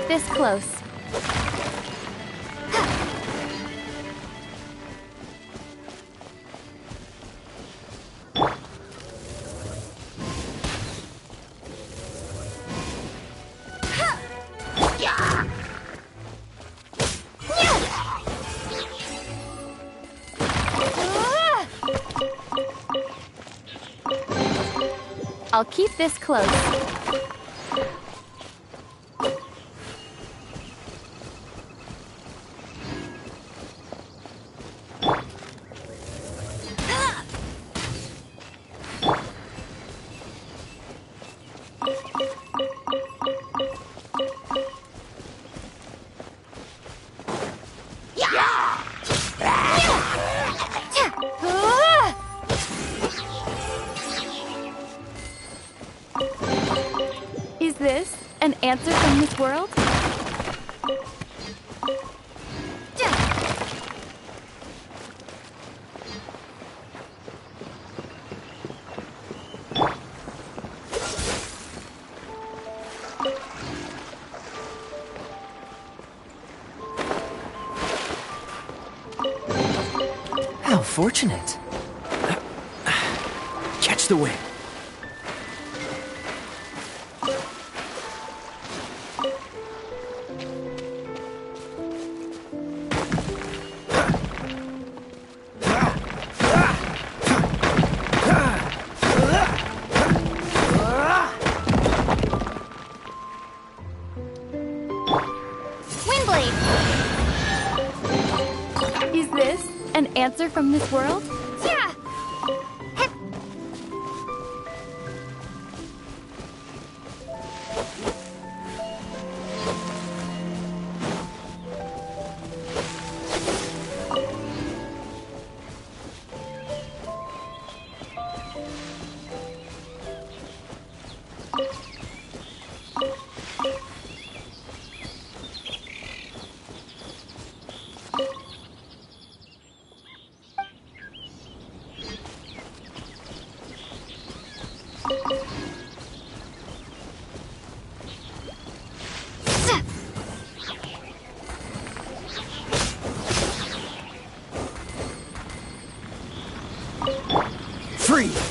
this close. I'll keep this close. Is this an answer from this world? How fortunate. Catch the wind. Is this an answer from this world? Yeah! Freeze!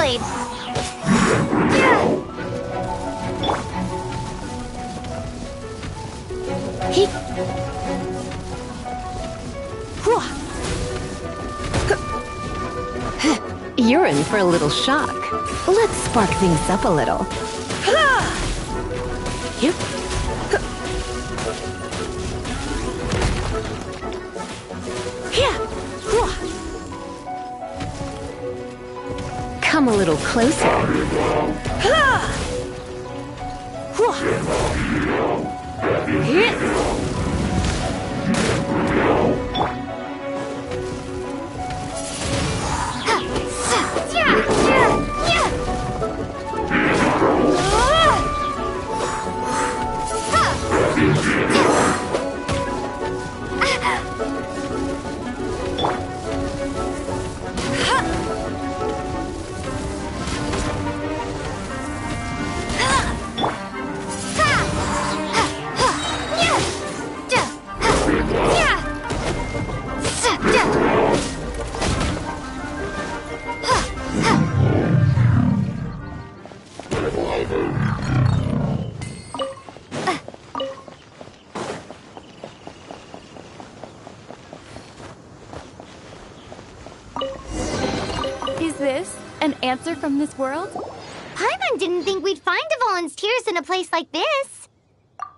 blade. You're in for a little shock. Let's spark things up a little. Yep. Come a little closer. Is this an answer from this world? Paimon didn't think we'd find Devolin's tears in a place like this.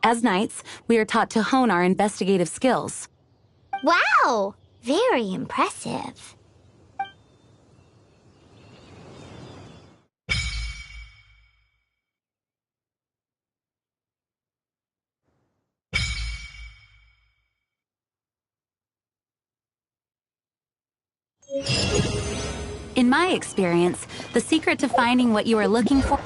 As knights, we are taught to hone our investigative skills. Wow! Very impressive. In my experience, the secret to finding what you are looking for...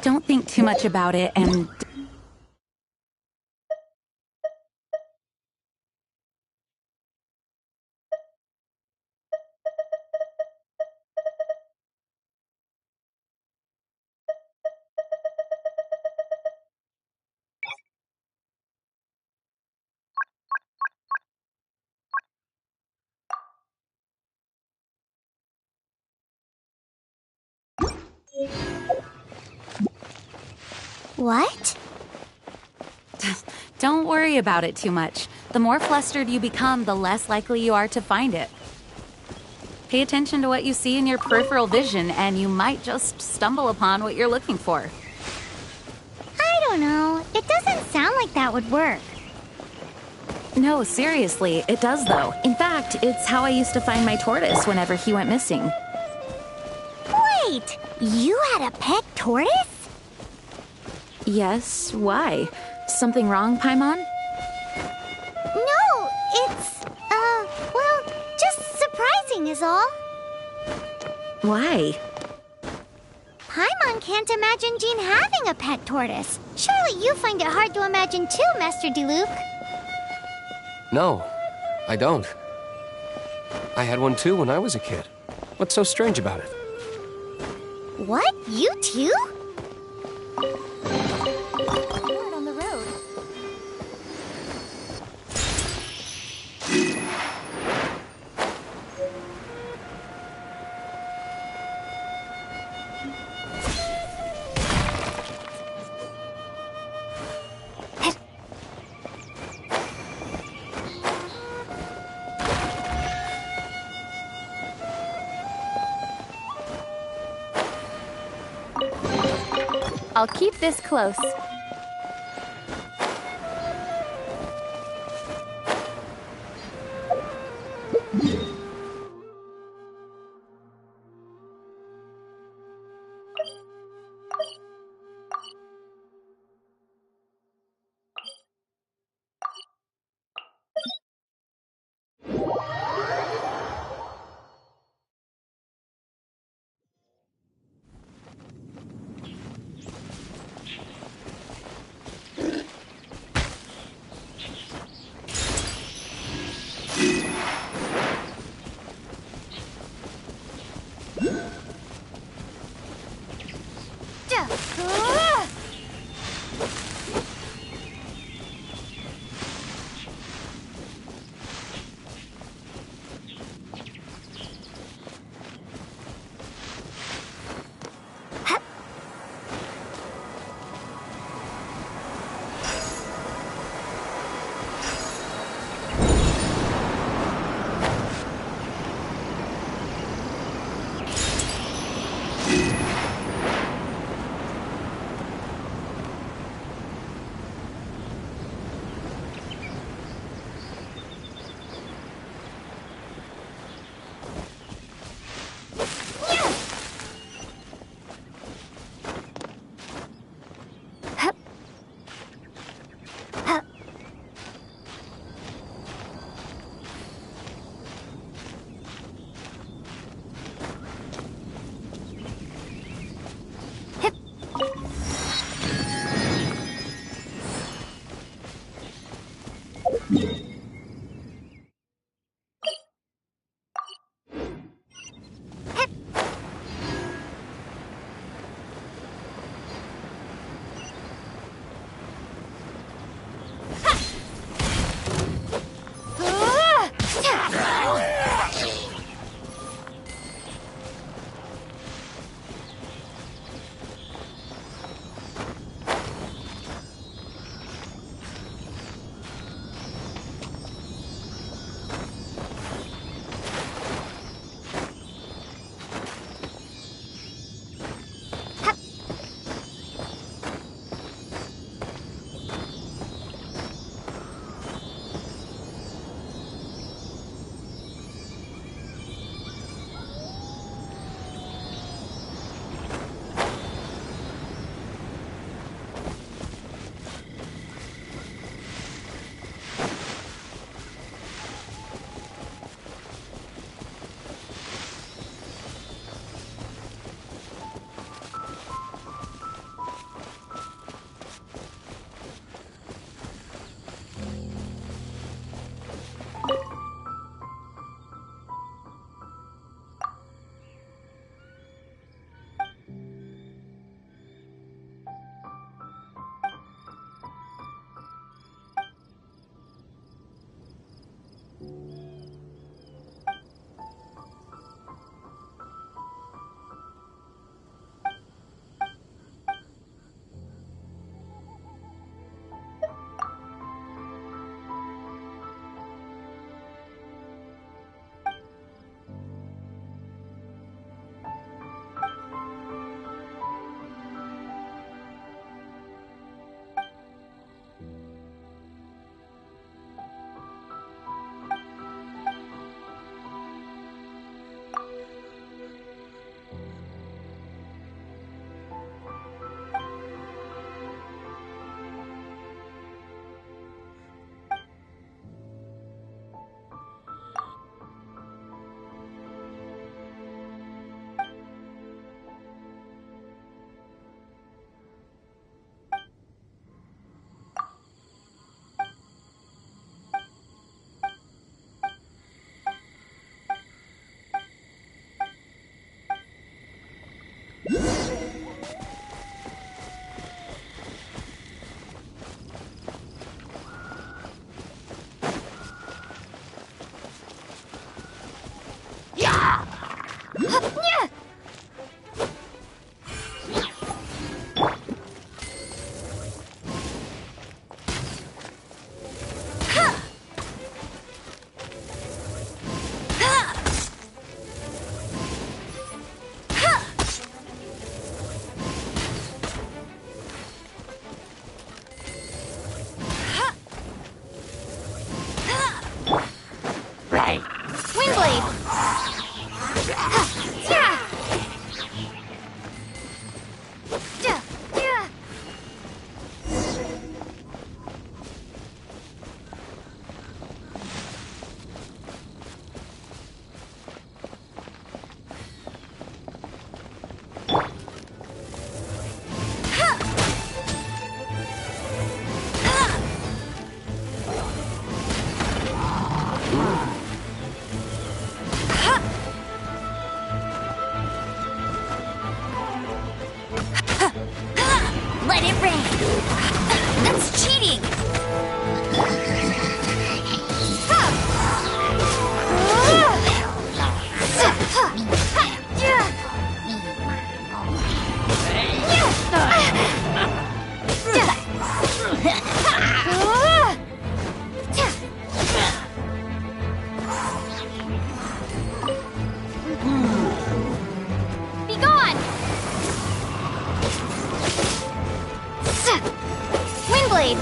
Don't think too much about it and... What? Don't worry about it too much. The more flustered you become, the less likely you are to find it. Pay attention to what you see in your peripheral vision, and you might just stumble upon what you're looking for. I don't know. It doesn't sound like that would work. No, seriously, it does though. In fact, it's how I used to find my tortoise whenever he went missing. Wait! You had a pet tortoise? Yes, why? Something wrong, Paimon? No, it's, well, just surprising is all. Why? Paimon Everyone can't imagine Jean having a pet tortoise. Surely you find it hard to imagine too, Master Diluc. No, I don't. I had one too when I was a kid. What's so strange about it? What? You too? Word on the road. I'll keep this close. Windblade! Yeah! Let it rain! That's cheating! Be gone! Windblade!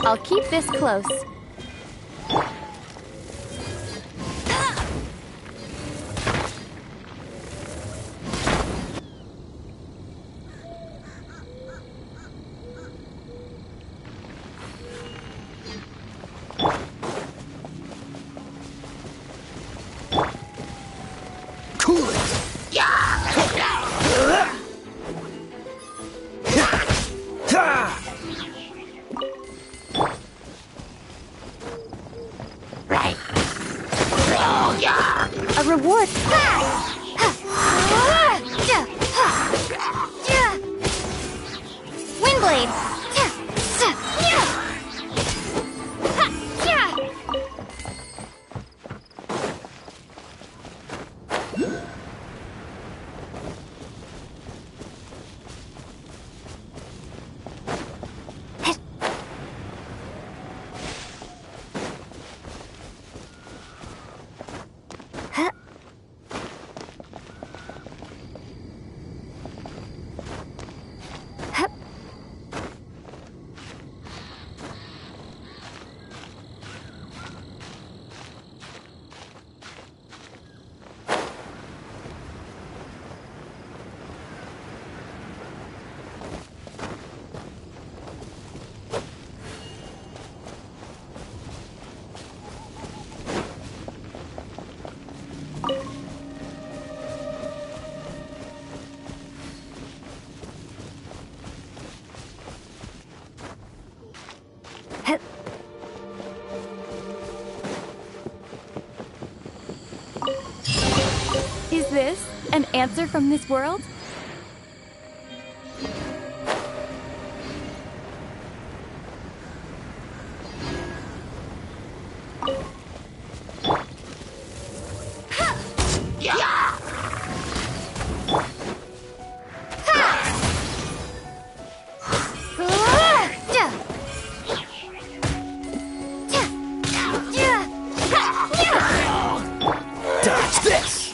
I'll keep this close. A reward. Windblade! Is this an answer from this world? Dodge this!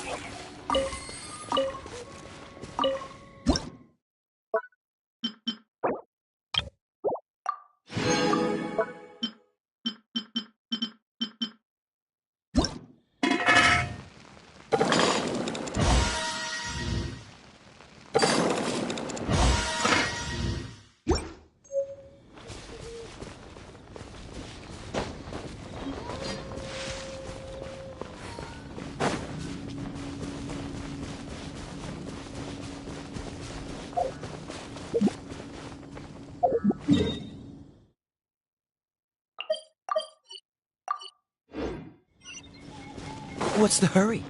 What's the hurry?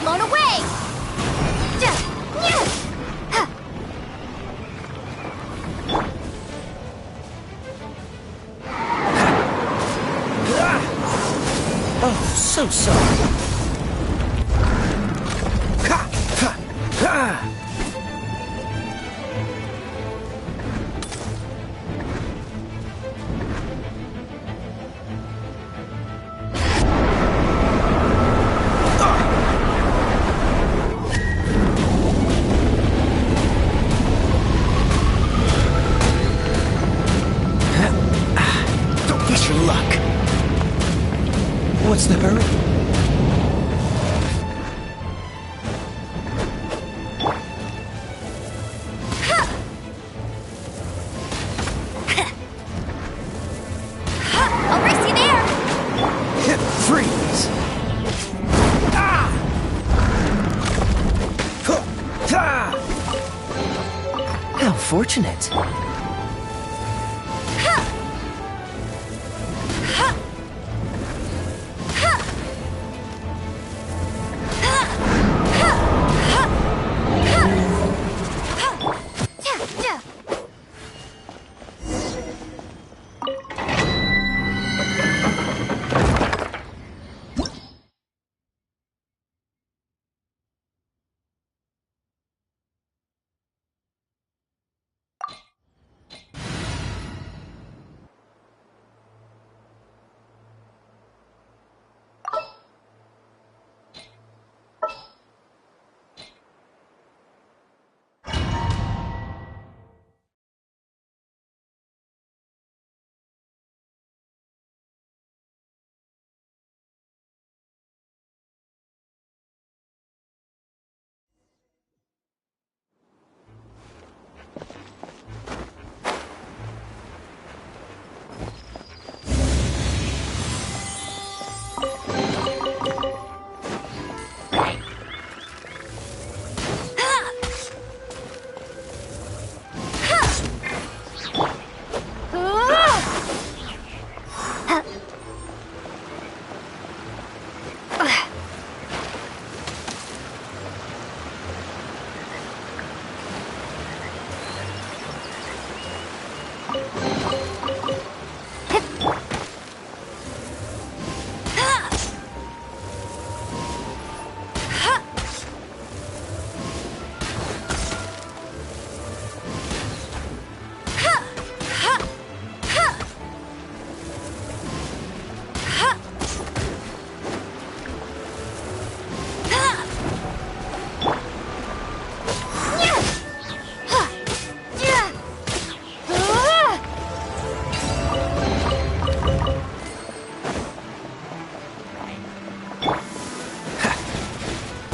blown away! Oh, so sorry. Ha! Ha! Ha! Don't push your luck. What's the hurry? I'll race you there! Freeze! Ah! Huh! Ah! How fortunate.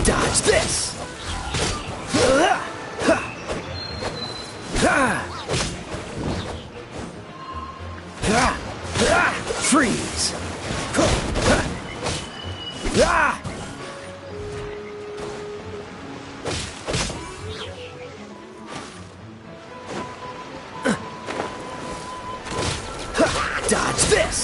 Dodge this! Freeze! Dodge this!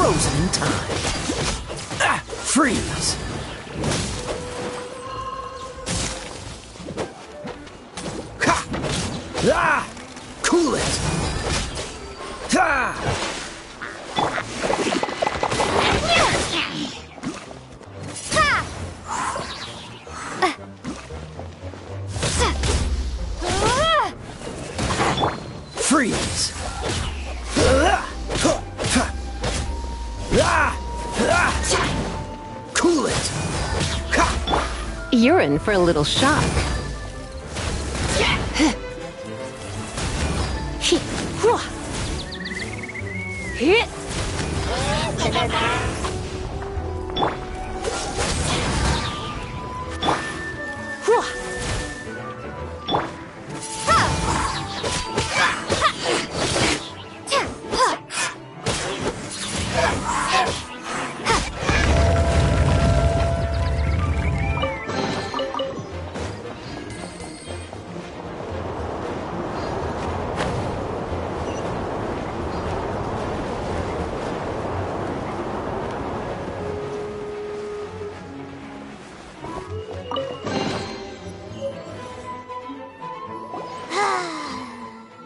frozen in time. Ah, freeze! Ha! Ah! Cool it! Ah! Freeze! Cool it! You're in for a little shock.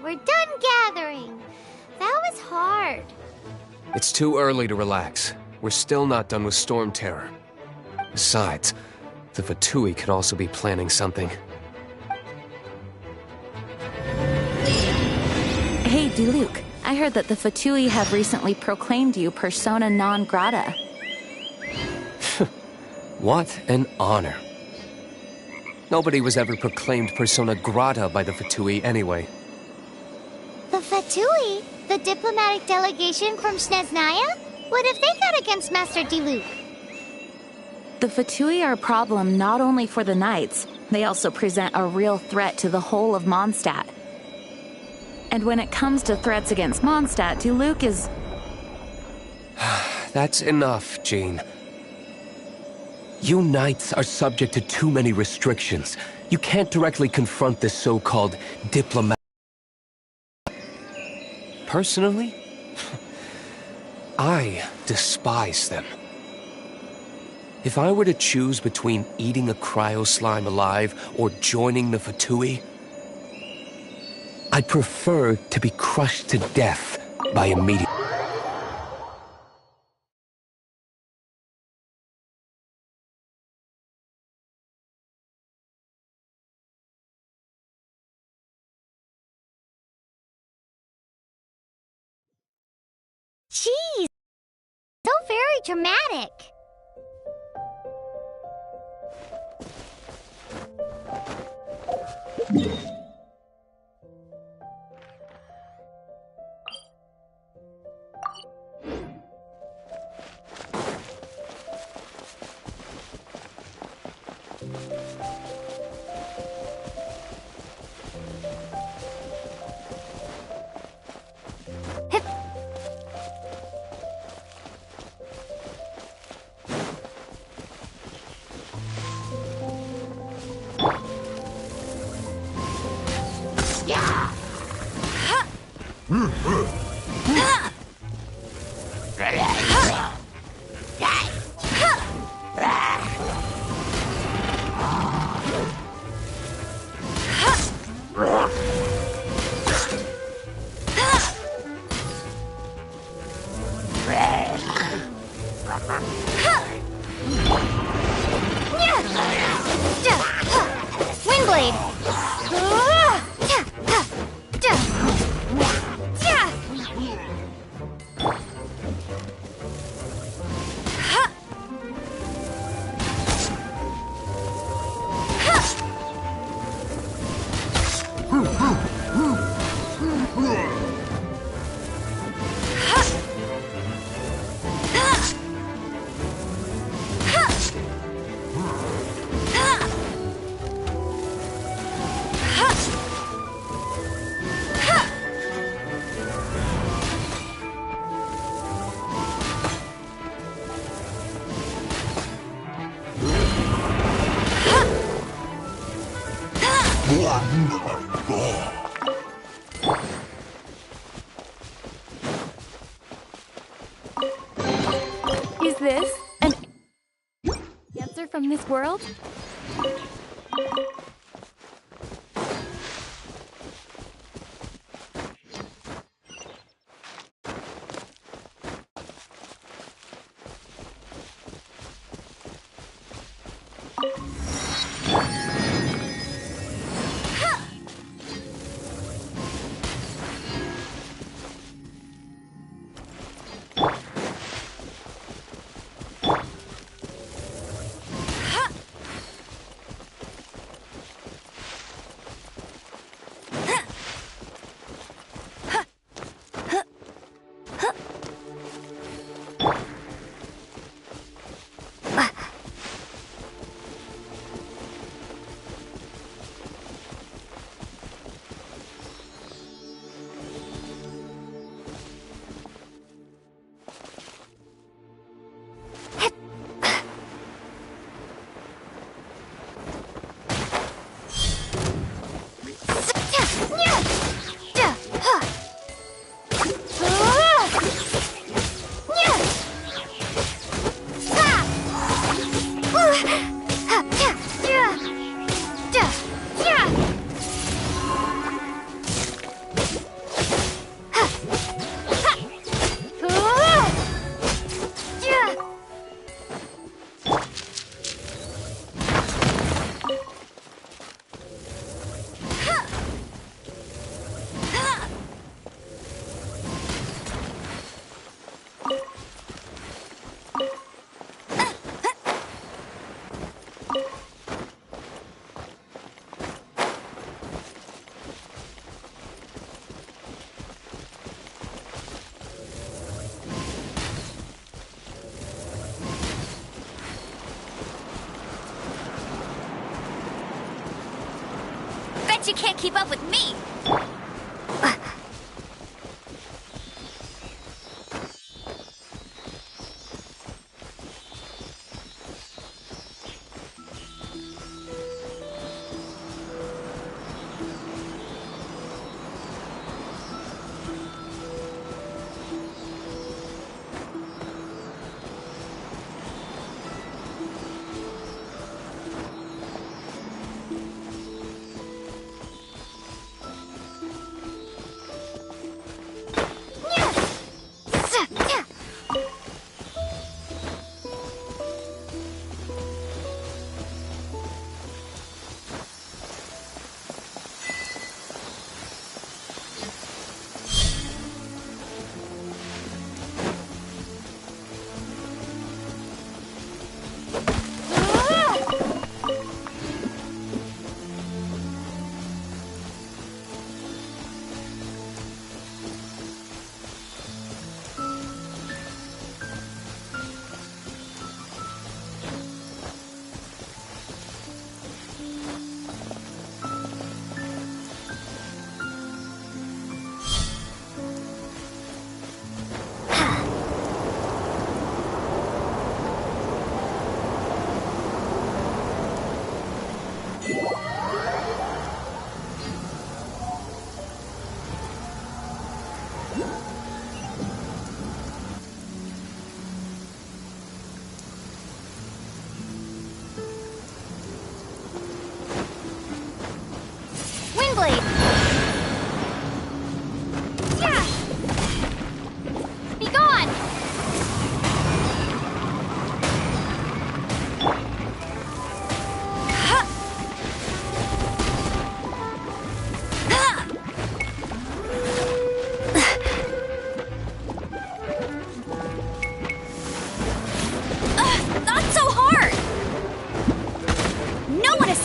We're done gathering. That was hard. It's too early to relax. We're still not done with Storm Terror. Besides, the Fatui could also be planning something. Hey, Diluc, I heard that the Fatui have recently proclaimed you persona non grata. What an honor. Nobody was ever proclaimed persona grata by the Fatui anyway. The Fatui? The diplomatic delegation from Snezhnaya? What have they got against Master Diluc? The Fatui are a problem not only for the Knights, they also present a real threat to the whole of Mondstadt. And when it comes to threats against Mondstadt, Diluc is... That's enough, Jean. You Knights are subject to too many restrictions. You can't directly confront this so-called diplomat. Personally, I despise them. If I were to choose between eating a cryo slime alive or joining the Fatui, I'd prefer to be crushed to death by a meteor. Jeez, so very dramatic. Windblade! this an answer from this world? You can't keep up with me!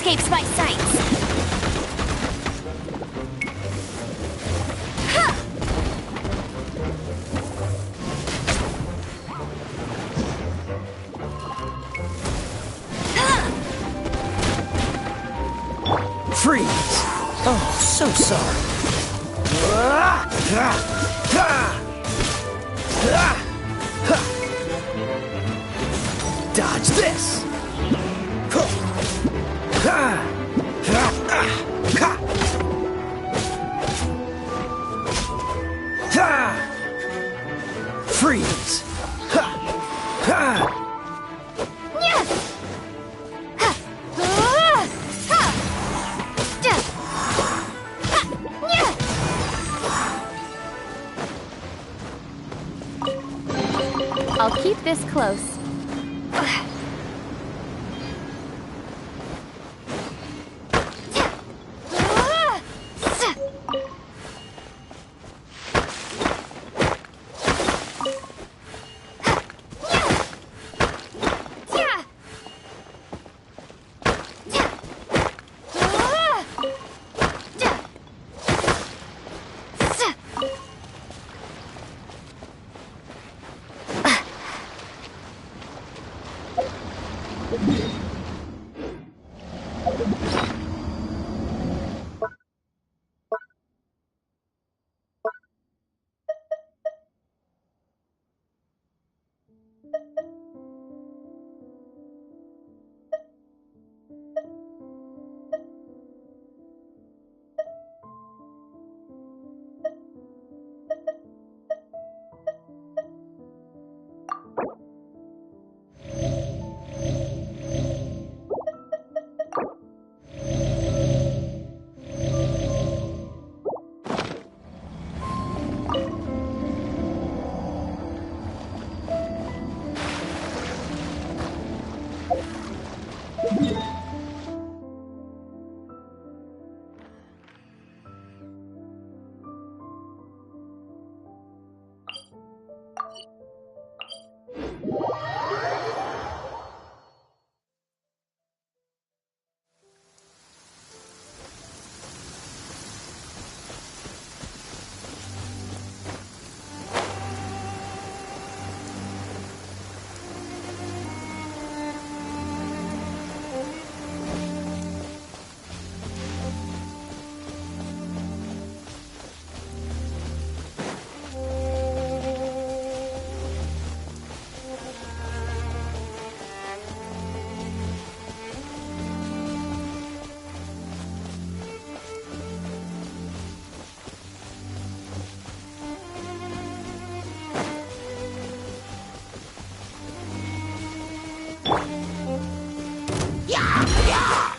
escapes my sights. Freeze! Oh, so sorry. Dodge this! Freeze! this close.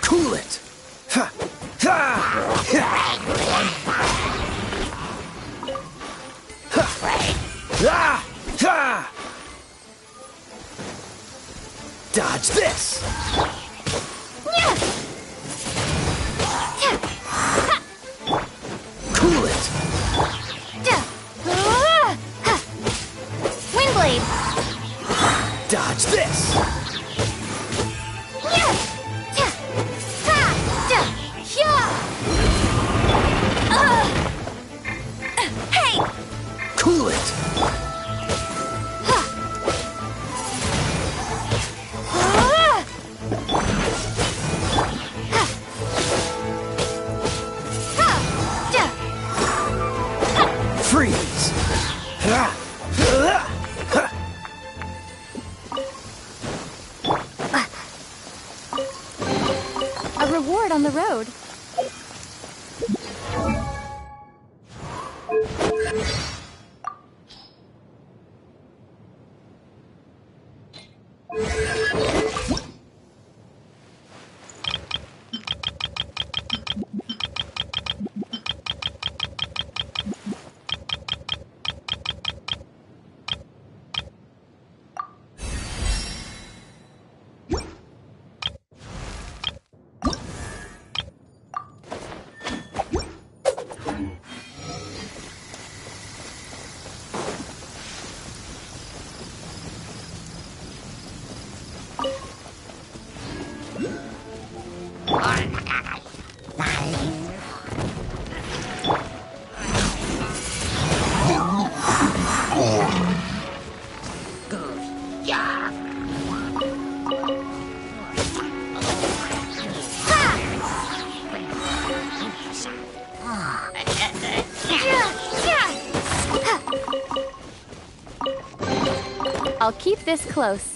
Cool it! Ha! Ha! Ha! Ha! Dodge this! Cool it! Windblade! Dodge this! Hey! Cool it! Freeze! A reward on the road. I'll keep this close.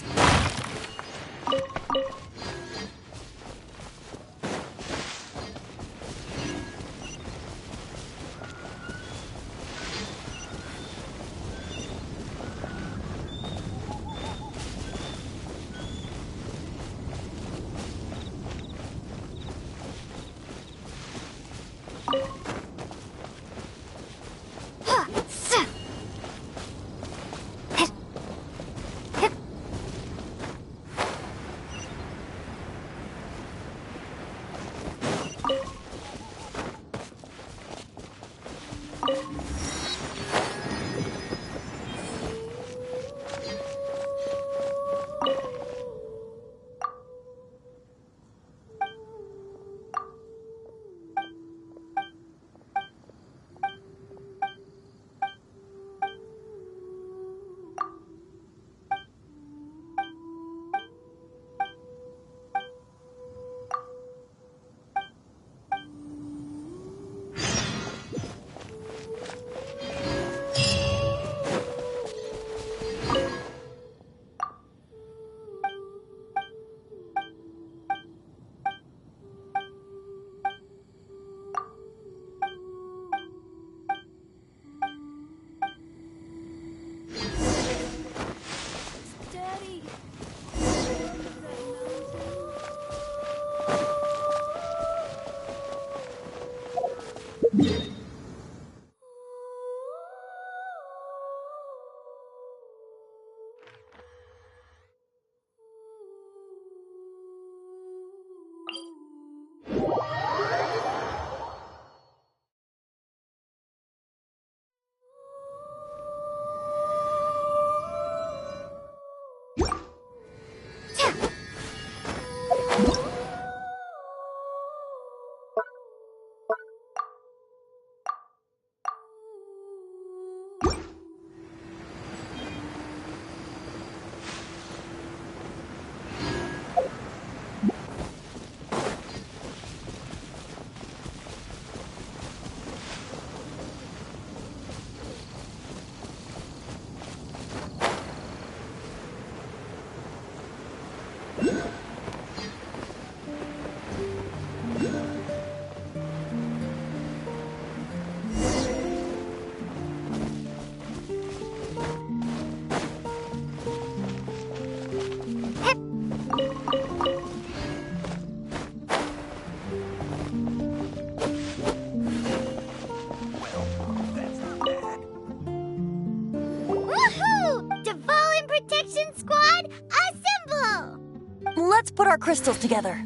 Let's put our crystals together.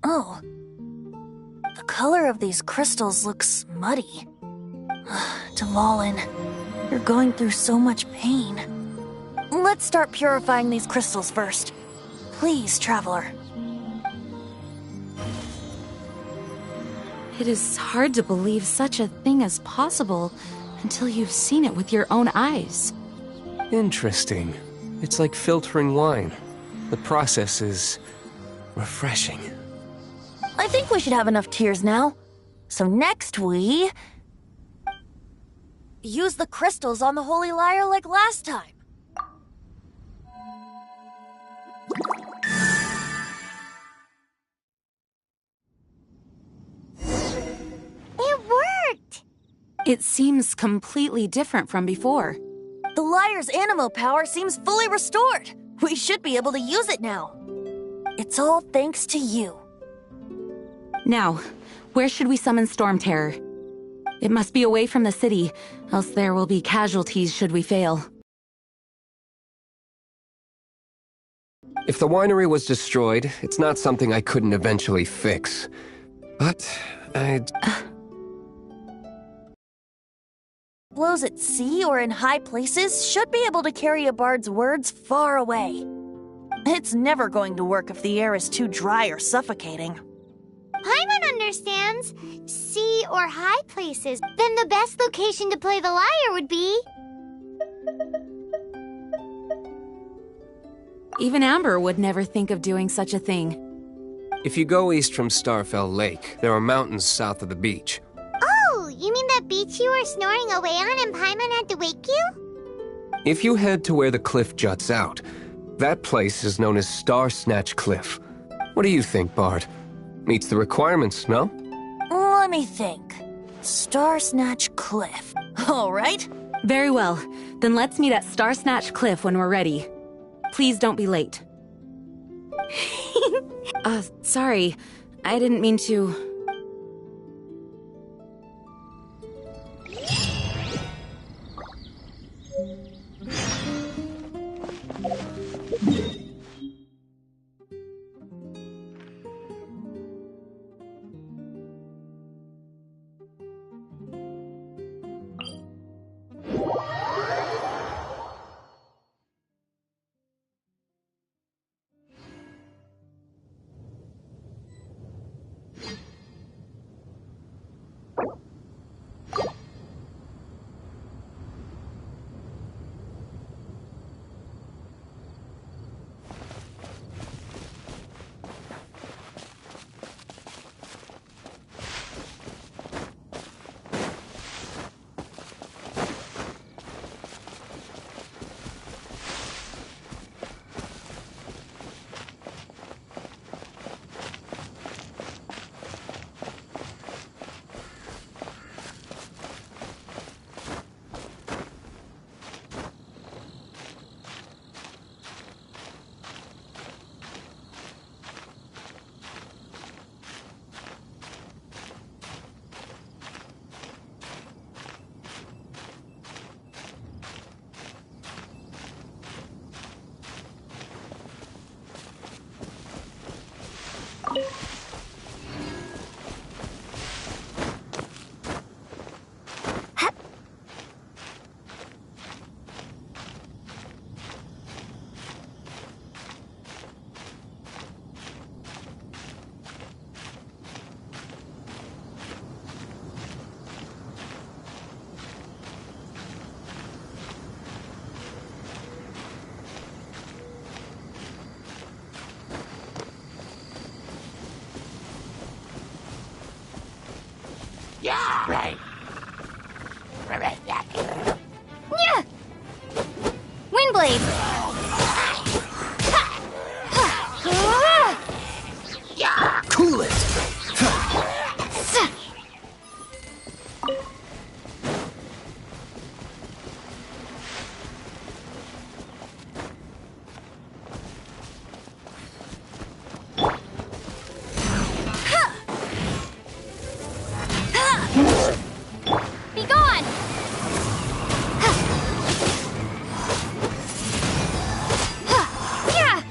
Oh. The color of these crystals looks muddy. Dvalin, you're going through so much pain. Let's start purifying these crystals first. Please, Traveler. It is hard to believe such a thing is possible until you've seen it with your own eyes. Interesting. It's like filtering wine. The process is refreshing. I think we should have enough tears now. So next we... use the crystals on the Holy Lyre like last time. It worked! It seems completely different from before. The Lyre's animo power seems fully restored. We should be able to use it now. It's all thanks to you. Now, where should we summon Storm Terror? It must be away from the city, else there will be casualties should we fail. If the winery was destroyed, it's not something I couldn't eventually fix. But I'd... Blows at sea or in high places should be able to carry a bard's words far away. It's never going to work if the air is too dry or suffocating. Paimon understands. Sea or high places. Then the best location to play the lyre would be... Even Amber would never think of doing such a thing. If you go east from Starfell Lake, there are mountains south of the beach. Oh, you mean that beach you were snoring away on and Paimon had to wake you? If you head to where the cliff juts out, that place is known as Star Snatch Cliff. What do you think, Bard? Meets the requirements, no? Let me think. Star Snatch Cliff. All right. Very well. Then let's meet at Star Snatch Cliff when we're ready. Please don't be late. Sorry. I didn't mean to... Yeah! Windblade! Cool it! Be gone! Yeah!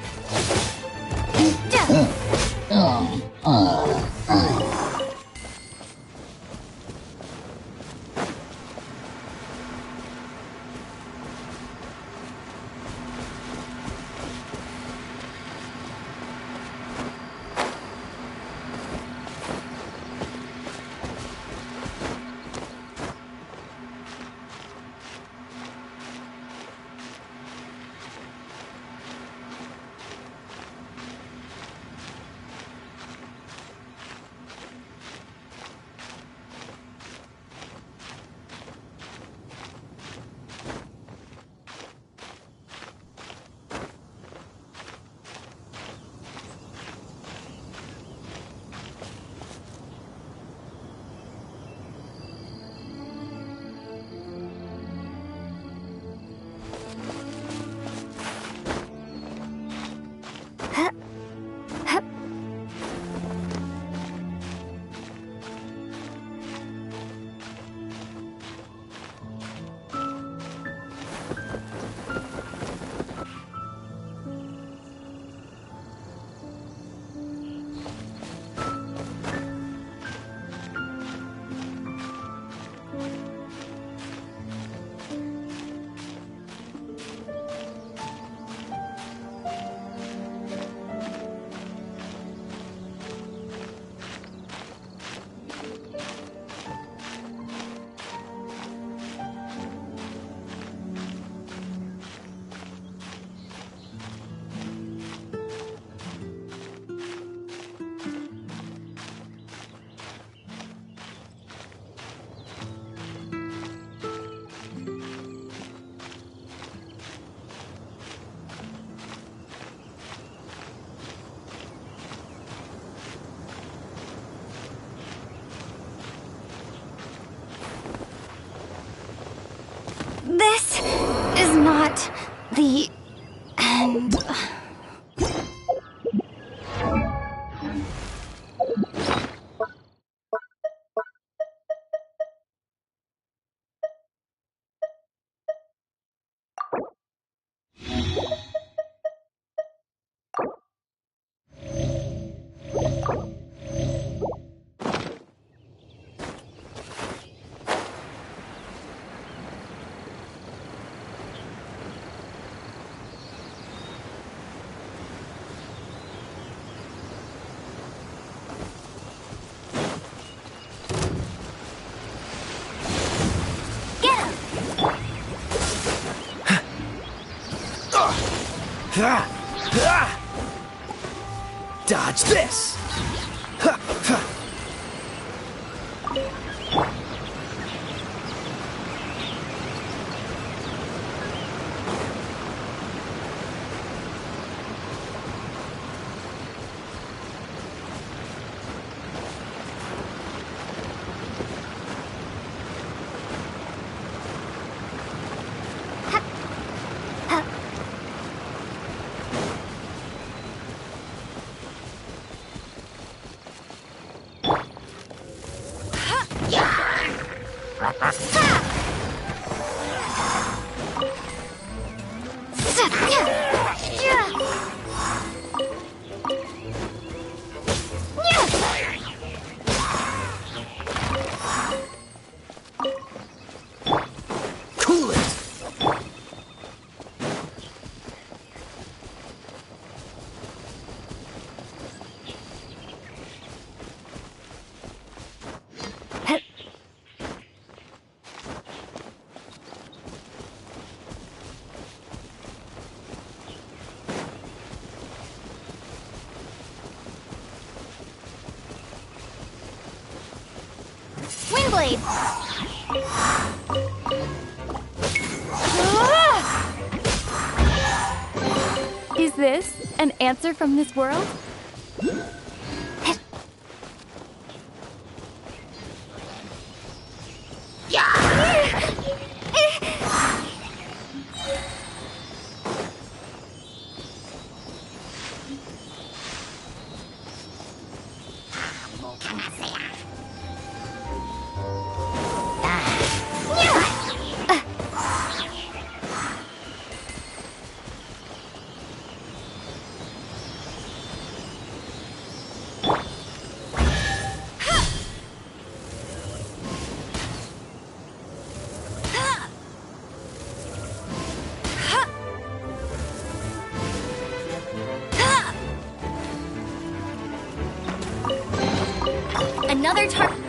This is not the end. Dodge this! blade. Is this an answer from this world? Another target.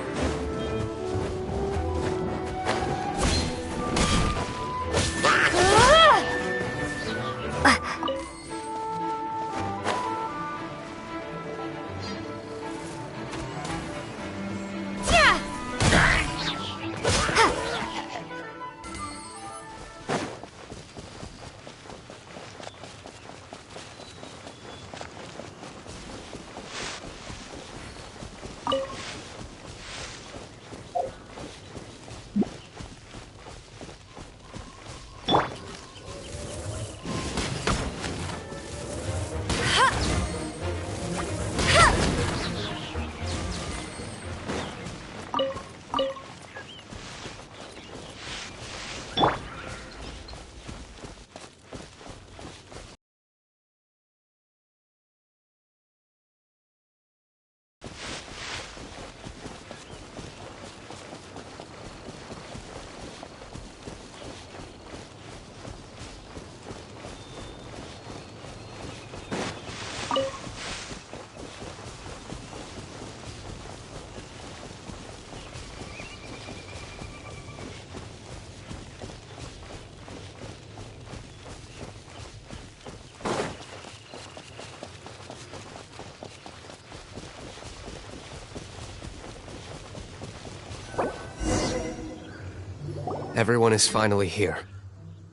Everyone is finally here.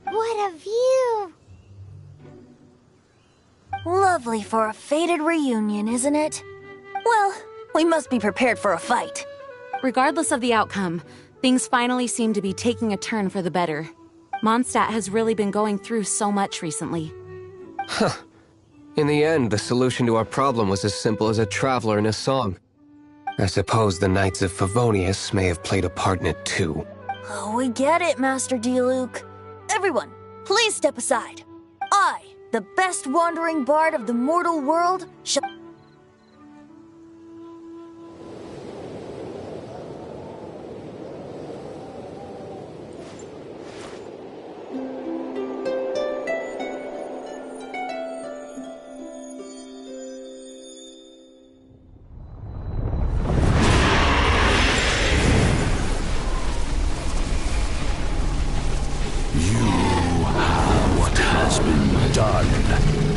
What a view! Lovely for a fated reunion, isn't it? Well, we must be prepared for a fight. Regardless of the outcome, things finally seem to be taking a turn for the better. Mondstadt has really been going through so much recently. In the end, the solution to our problem was as simple as a traveler in a song. I suppose the Knights of Favonius may have played a part in it too. Oh, we get it, Master Diluc. Everyone, please step aside. I, the best wandering bard of the mortal world, shall...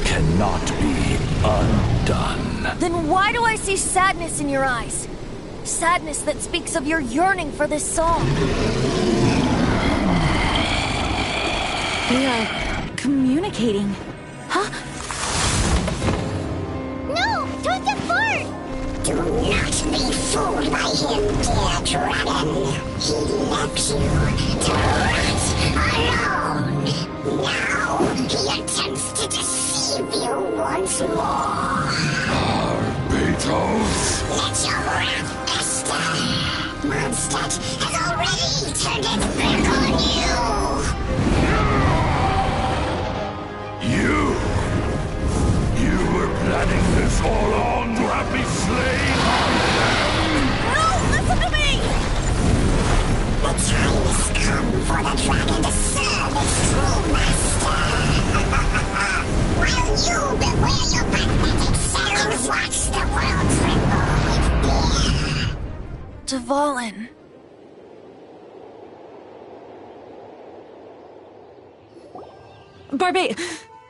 Cannot be undone. Then why do I see sadness in your eyes? Sadness that speaks of your yearning for this song. We are communicating. Huh? No! Don't get far! Do not be fooled by him, dear dragon. He left you to rot alone. Now he attempts to deceive you once more. Beatles! Let your wrath fester. Mondstadt has already turned its back on You! You were planning this all along to have me slain? No, listen to me! The time has come for the dragon to serve its true master. While you beware your pathetic selves, watch the world tremble with fear. Dvalin.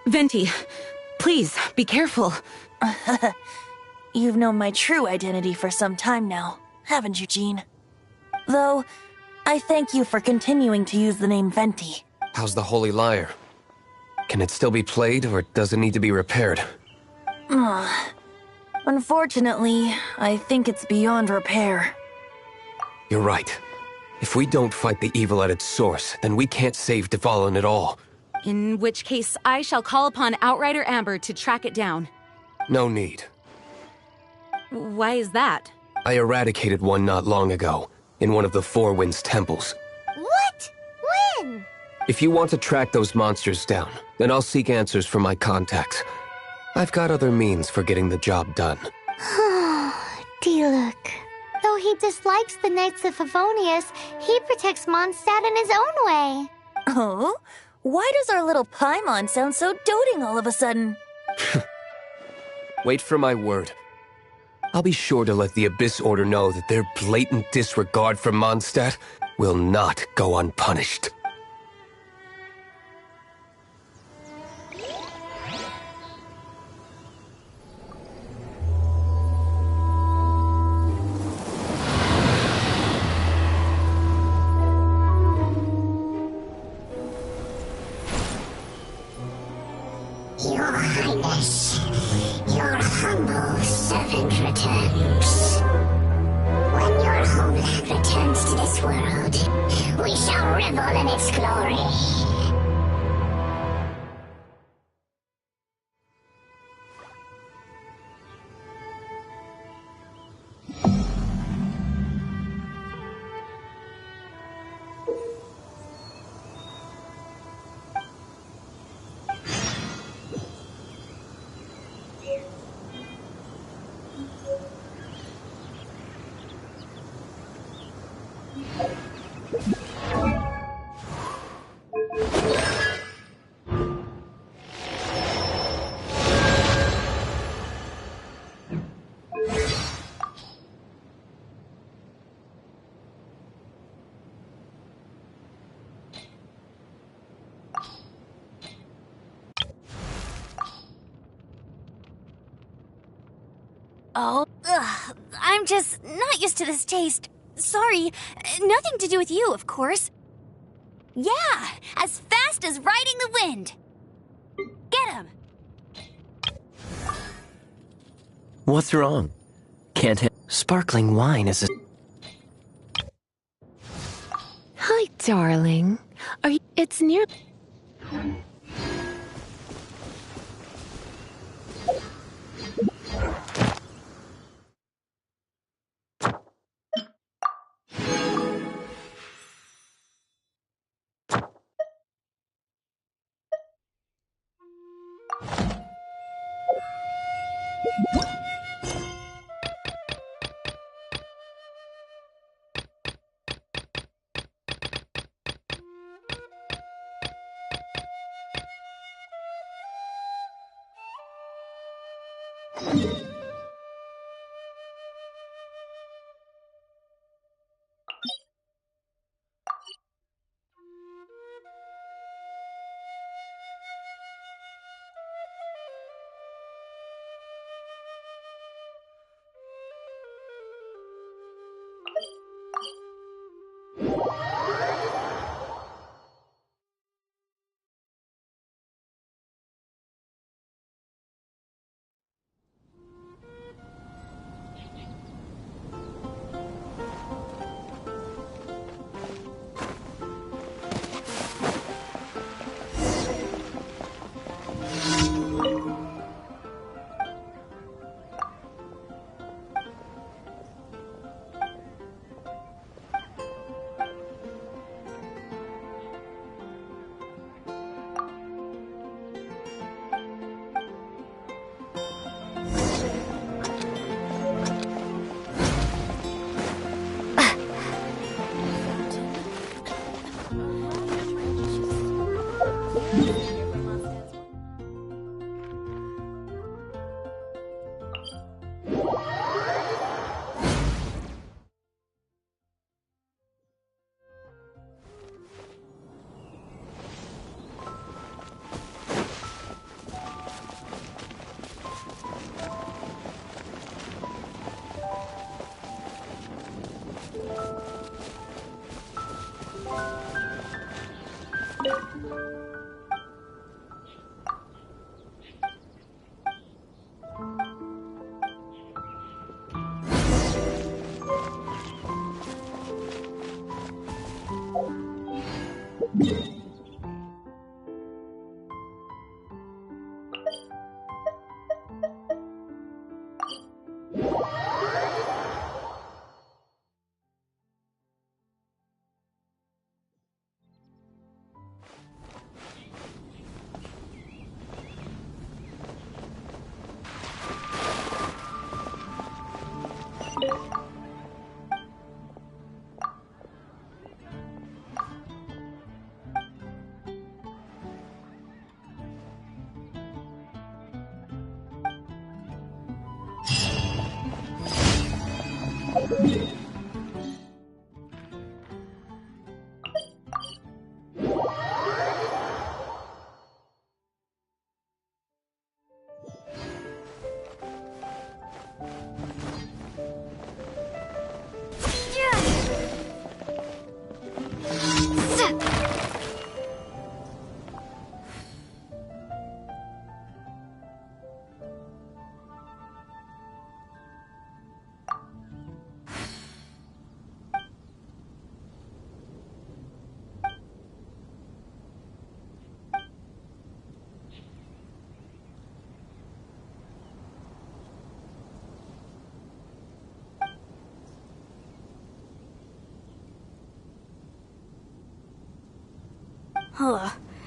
Venti, please, be careful. You've known my true identity for some time now, haven't you, Jean? Though, I thank you for continuing to use the name Venti. How's the Holy Lyre? Can it still be played, or does it need to be repaired? Unfortunately, I think it's beyond repair. You're right. If we don't fight the evil at its source, then we can't save Dvalin at all. In which case, I shall call upon Outrider Amber to track it down. No need. Why is that? I eradicated one not long ago, in one of the Four Winds temples. What? When? If you want to track those monsters down, then I'll seek answers from my contacts. I've got other means for getting the job done. Diluc. Though he dislikes the Knights of Favonius, he protects Mondstadt in his own way. Oh? Why does our little Paimon sound so doting all of a sudden? Wait for my word. I'll be sure to let the Abyss Order know that their blatant disregard for Mondstadt will not go unpunished. Your Highness, your humble servant returns. When your homeland returns to this world, we shall revel in its glory. Oh, ugh, I'm just not used to this taste. Sorry, nothing to do with you, of course. Yeah, as fast as riding the wind. Get him! What's wrong? Can't hit. Sparkling wine is a. Hi, darling. Are you? It's near.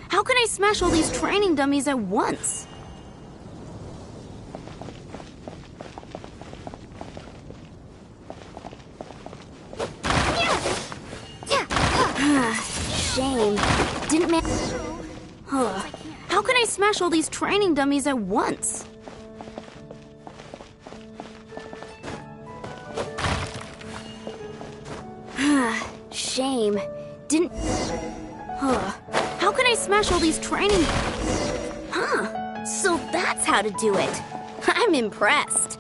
How can I smash all these training dummies at once? Shame. Didn't man. How can I smash all these training dummies at once? Shame. Didn't. How can I smash all these training... So that's how to do it. I'm impressed.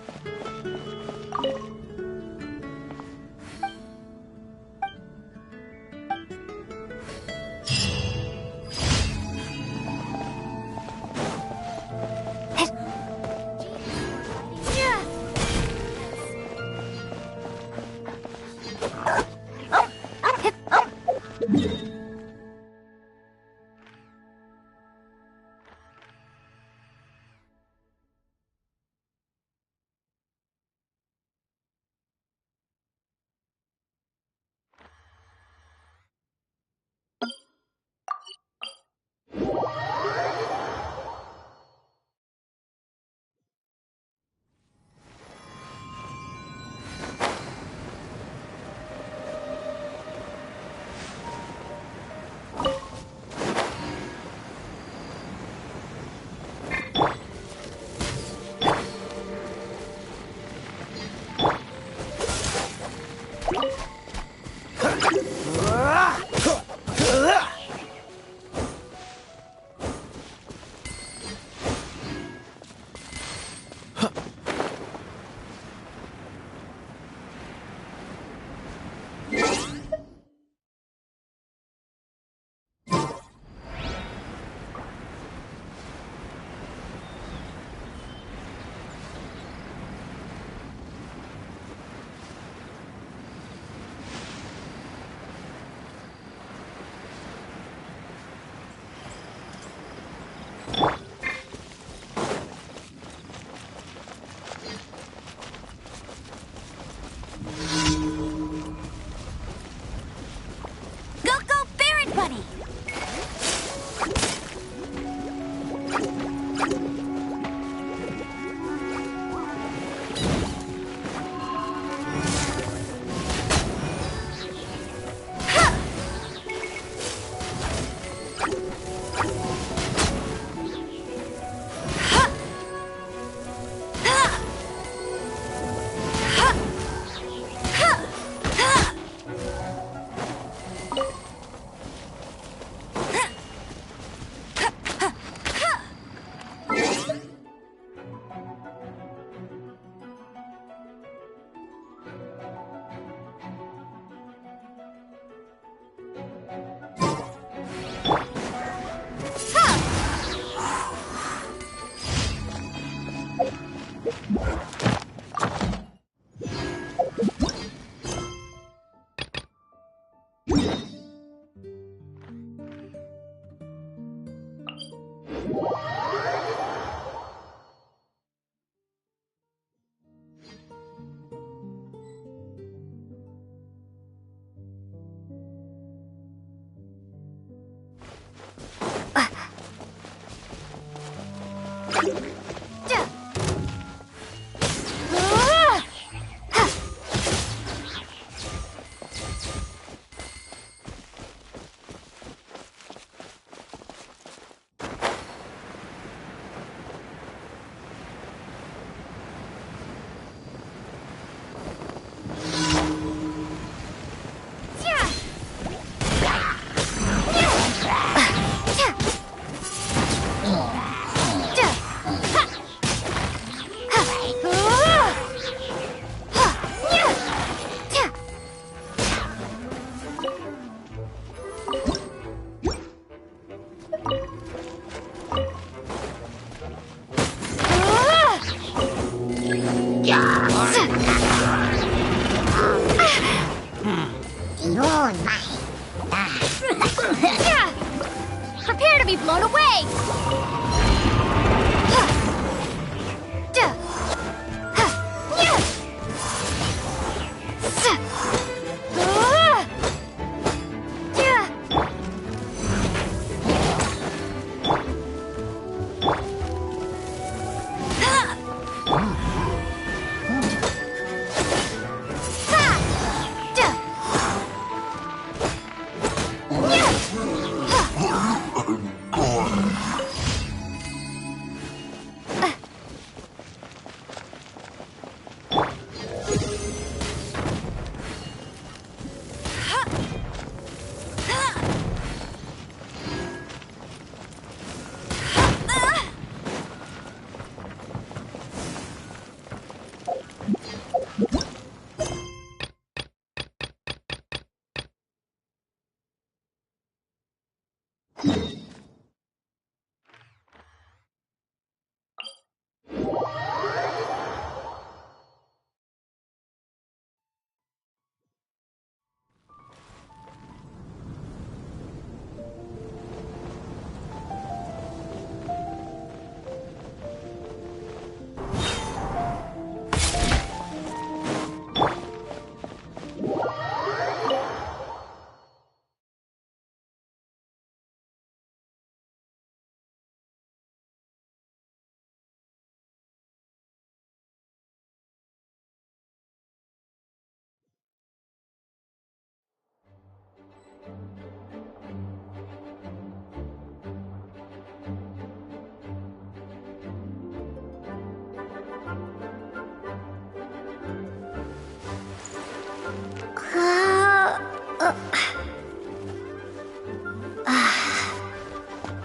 Prepare to be blown away!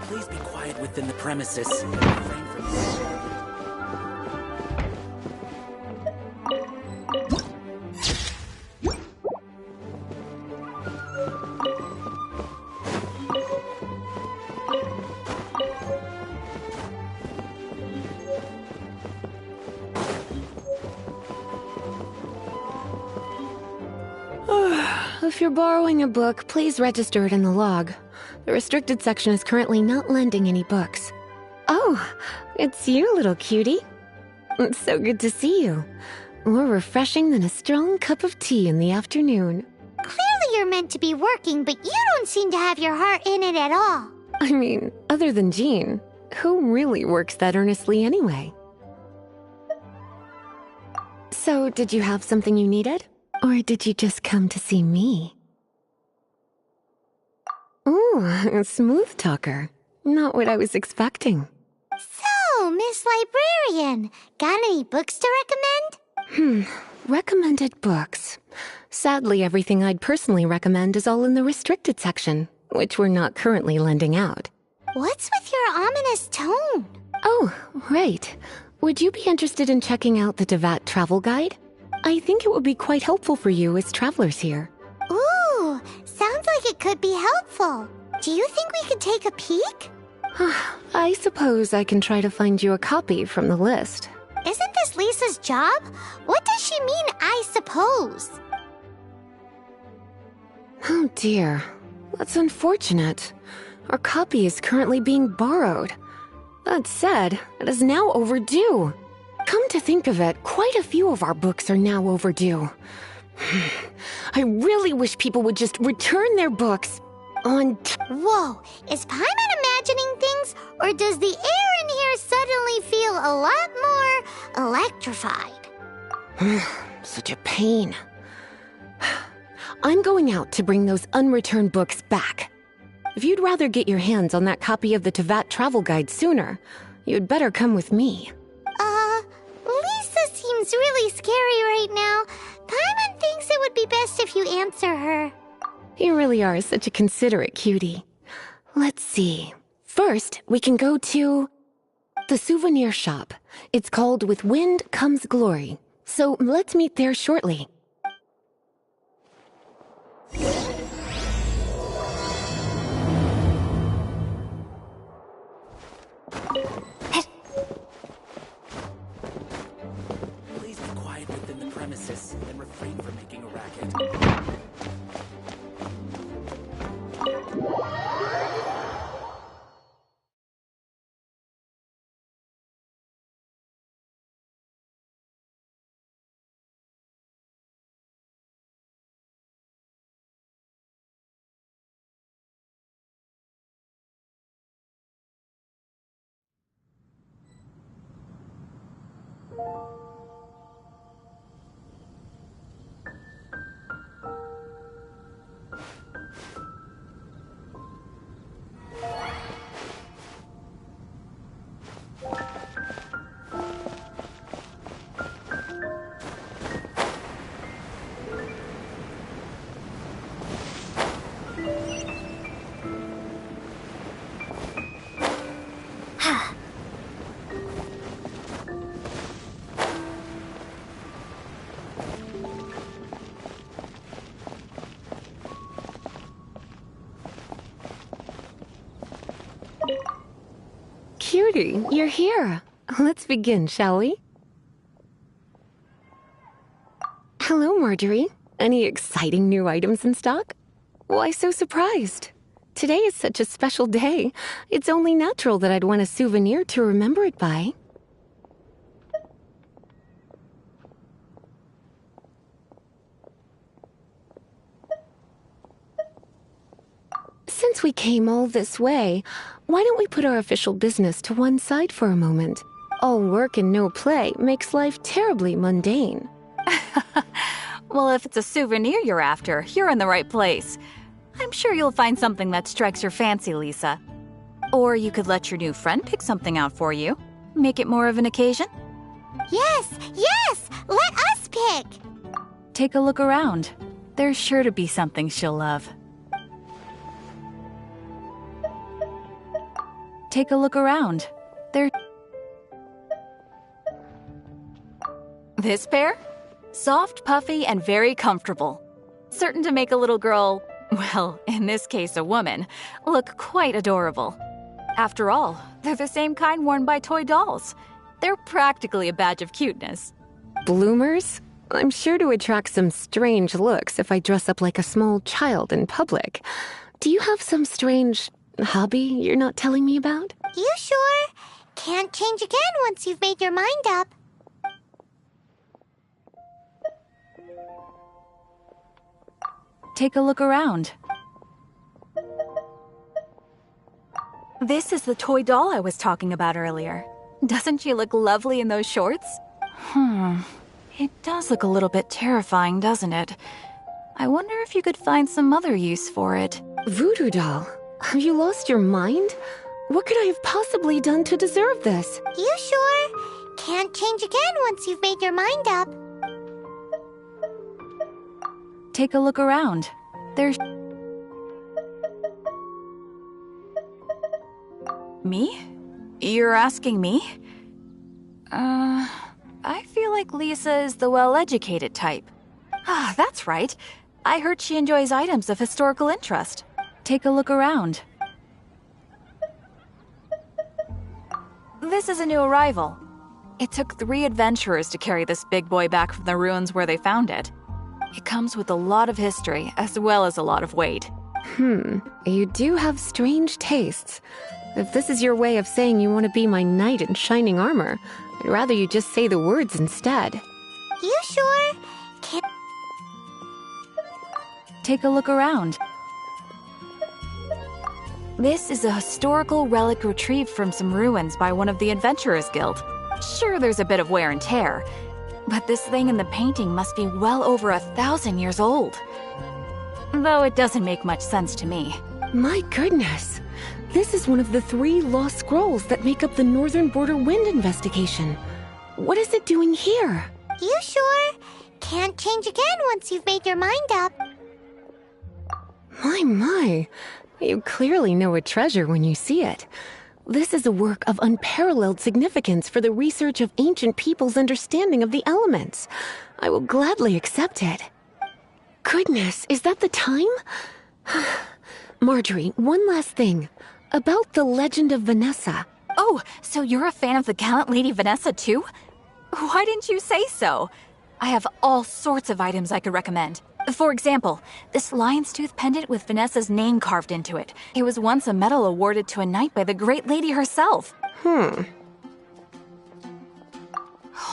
Please be quiet within the premises. Refrain from... If you're borrowing a book, please register it in the log. The restricted section is currently not lending any books. Oh, it's you, little cutie. It's so good to see you. More refreshing than a strong cup of tea in the afternoon. Clearly you're meant to be working, but you don't seem to have your heart in it at all. I mean, other than Jean, who really works that earnestly anyway? So, did you have something you needed? Or did you just come to see me? Ooh, a smooth talker. Not what I was expecting. So, Miss Librarian, got any books to recommend? Recommended books. Sadly, everything I'd personally recommend is all in the restricted section, which we're not currently lending out. What's with your ominous tone? Oh, right. Would you be interested in checking out the Devat travel guide? I think it would be quite helpful for you as travelers here. Ooh, sounds like it could be helpful. Do you think we could take a peek? I suppose I can try to find you a copy from the list. Isn't this Lisa's job? What does she mean, I suppose? Oh dear, that's unfortunate. Our copy is currently being borrowed. That said, it is now overdue. Come to think of it, quite a few of our books are now overdue. I really wish people would just return their books on... Whoa, is Paimon imagining things, or does the air in here suddenly feel a lot more electrified? Such a pain. I'm going out to bring those unreturned books back. If you'd rather get your hands on that copy of the Tevat travel guide sooner, you'd better come with me. Lisa seems really scary right now. Paimon thinks it would be best if you answer her. You really are such a considerate cutie. Let's see. First, we can go to the souvenir shop. It's called With Wind Comes Glory. So let's meet there shortly. Please be quiet within the premises and refrain from making a racket. Cutie, you're here. Let's begin, shall we? Hello, Marjorie. Any exciting new items in stock? Why so surprised? Today is such a special day. It's only natural that I'd want a souvenir to remember it by. Since we came all this way, why don't we put our official business to one side for a moment? All work and no play makes life terribly mundane. Well, if it's a souvenir you're after, you're in the right place. I'm sure you'll find something that strikes your fancy, Lisa. Or you could let your new friend pick something out for you. Make it more of an occasion. Yes, yes! Let us pick! Take a look around. There's sure to be something she'll love. Take a look around. This pair? Soft, puffy, and very comfortable. Certain to make a little girl, well, in this case a woman, look quite adorable. After all, they're the same kind worn by toy dolls. They're practically a badge of cuteness. Bloomers? I'm sure to attract some strange looks if I dress up like a small child in public. Do you have some strange hobby you're not telling me about? You sure? Can't change again once you've made your mind up. Take a look around. This is the toy doll I was talking about earlier. Doesn't she look lovely in those shorts? It does look a little bit terrifying, doesn't it? I wonder if you could find some other use for it. Voodoo doll? Have you lost your mind? What could I have possibly done to deserve this? You sure? Can't change again once you've made your mind up. Take a look around. There's... Me? You're asking me? I feel like Lisa is the well-educated type. Ah, that's right. I heard she enjoys items of historical interest. Take a look around. This is a new arrival. It took 3 adventurers to carry this big boy back from the ruins where they found it. It comes with a lot of history, as well as a lot of weight. You do have strange tastes. If this is your way of saying you want to be my knight in shining armor, I'd rather you just say the words instead. You sure? Can't... Take a look around. This is a historical relic retrieved from some ruins by one of the Adventurers Guild. Sure, there's a bit of wear and tear, but this thing in the painting must be well over 1,000 years old. Though it doesn't make much sense to me. My goodness. This is one of the 3 lost scrolls that make up the Northern Border Wind investigation. What is it doing here? You sure? Can't change again once you've made your mind up. My. You clearly know a treasure when you see it. This is a work of unparalleled significance for the research of ancient people's understanding of the elements. I will gladly accept it. Goodness, is that the time? Marjorie, one last thing. About the legend of Vanessa. Oh, so you're a fan of the gallant Lady Vanessa too? Why didn't you say so? I have all sorts of items I could recommend. For example, this lion's tooth pendant with Vanessa's name carved into it. It was once a medal awarded to a knight by the great lady herself. Oh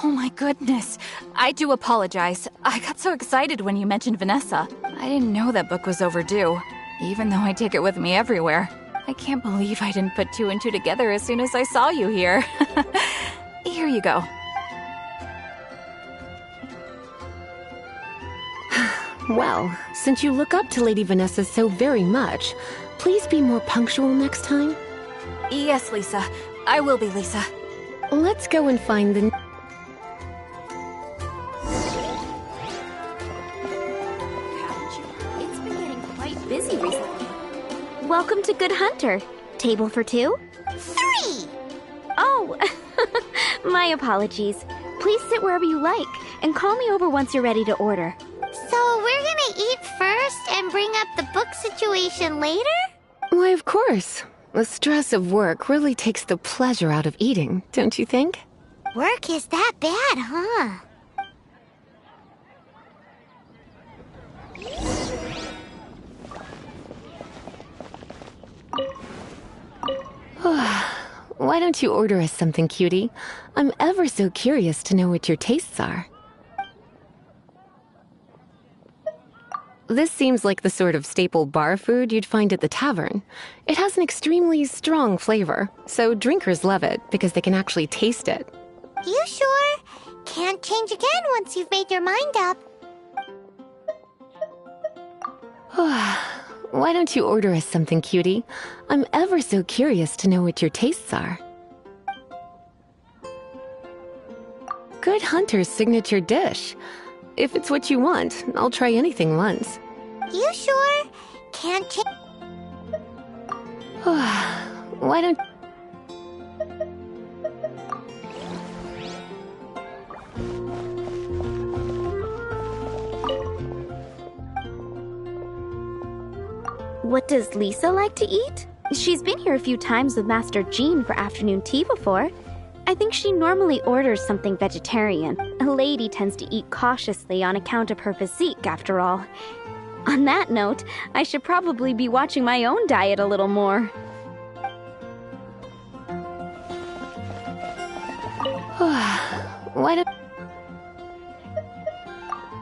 my goodness. I do apologize. I got so excited when you mentioned Vanessa. I didn't know that book was overdue, even though I take it with me everywhere. I can't believe I didn't put 2 and 2 together as soon as I saw you here. Here you go. Well, since you look up to Lady Vanessa so very much, please be more punctual next time. Yes, Lisa. I will be, Lisa. Let's go and find the... It's been getting quite busy recently. Welcome to Good Hunter. Table for 2? 3! Oh, my apologies. Please sit wherever you like, and call me over once you're ready to order. So we're gonna eat first and bring up the book situation later? Why, of course. The stress of work really takes the pleasure out of eating, don't you think? Work is that bad, huh? Why don't you order us something, cutie? I'm ever so curious to know what your tastes are. This seems like the sort of staple bar food you'd find at the tavern. It has an extremely strong flavor, so drinkers love it because they can actually taste it. You sure? Can't change again once you've made your mind up. Why don't you order us something, cutie? I'm ever so curious to know what your tastes are. Good Hunter's signature dish. If it's what you want, I'll try anything once. You sure? Can't change... Why don't... What does Lisa like to eat? She's been here a few times with Master Jean for afternoon tea before. I think she normally orders something vegetarian. A lady tends to eat cautiously on account of her physique, after all. On that note, I should probably be watching my own diet a little more. Why do...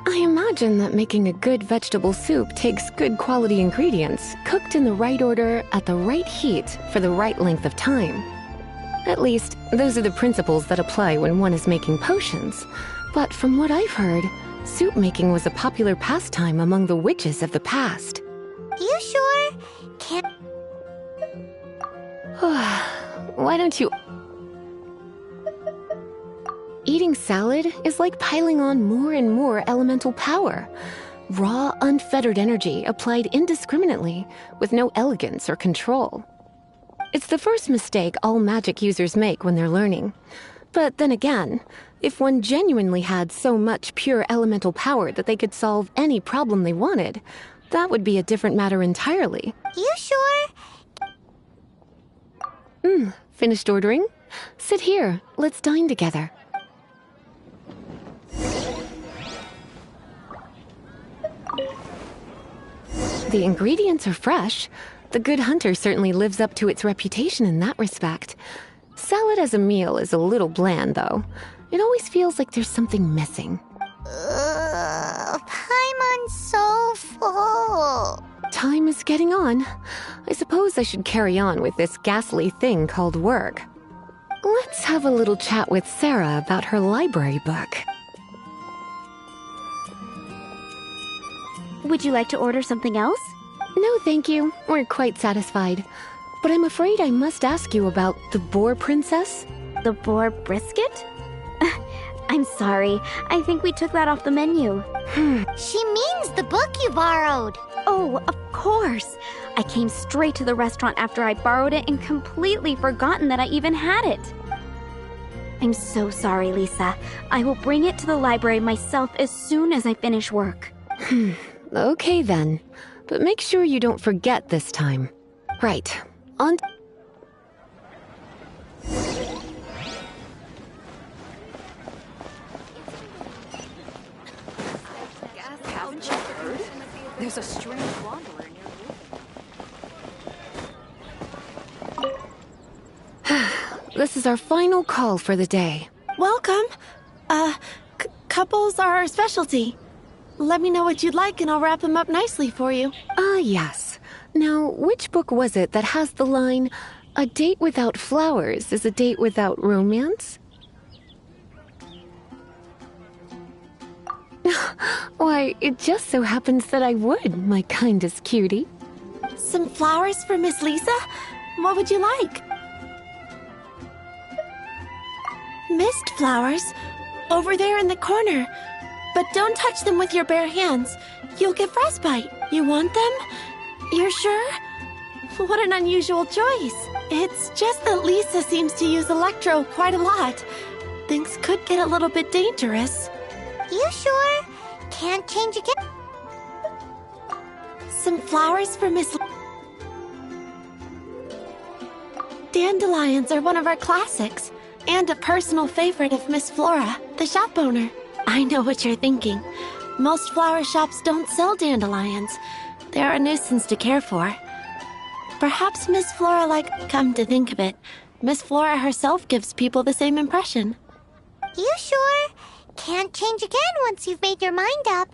I imagine that making a good vegetable soup takes good quality ingredients, cooked in the right order, at the right heat, for the right length of time. At least, those are the principles that apply when one is making potions. But from what I've heard, soup making was a popular pastime among the witches of the past. You sure? Can't... Why don't you... Eating salad is like piling on more and more elemental power. Raw, unfettered energy applied indiscriminately, with no elegance or control. It's the first mistake all magic users make when they're learning. But then again, if one genuinely had so much pure elemental power that they could solve any problem they wanted, that would be a different matter entirely. You sure? Finished ordering? Sit here, let's dine together. The ingredients are fresh. The Good Hunter certainly lives up to its reputation in that respect. Salad as a meal is a little bland, though. It always feels like there's something missing. Paimon's so full. time is getting on. I suppose I should carry on with this ghastly thing called work. Let's have a little chat with Sarah about her library book. Would you like to order something else? No, thank you. We're quite satisfied. But I'm afraid I must ask you about the Boar Princess. The boar brisket? I'm sorry. I think we took that off the menu. She means the book you borrowed. Oh, of course. I came straight to the restaurant after I borrowed it and completely forgotten that I even had it. I'm so sorry, Lisa. I will bring it to the library myself as soon as I finish work. Okay then. But make sure you don't forget this time. Right. On... There's a strange wanderer near. This is our final call for the day. Welcome. Couples are our specialty. Let me know what you'd like and I'll wrap them up nicely for you. Yes. Now, which book was it that has the line, "A date without flowers is a date without romance"? Why, it just so happens that I would, my kindest cutie. Some flowers for Miss Lisa? What would you like? Mist flowers? Over there in the corner. But don't touch them with your bare hands. You'll get frostbite. You want them? You're sure? What an unusual choice. It's just that Lisa seems to use Electro quite a lot. Things could get a little bit dangerous. You sure? Can't change again? Some flowers for Miss... Dandelions are one of our classics, and a personal favorite of Miss Flora, the shop owner. I know what you're thinking. Most flower shops don't sell dandelions. They're a nuisance to care for. Perhaps Miss Flora come to think of it, Miss Flora herself gives people the same impression. You sure? Can't change again once you've made your mind up.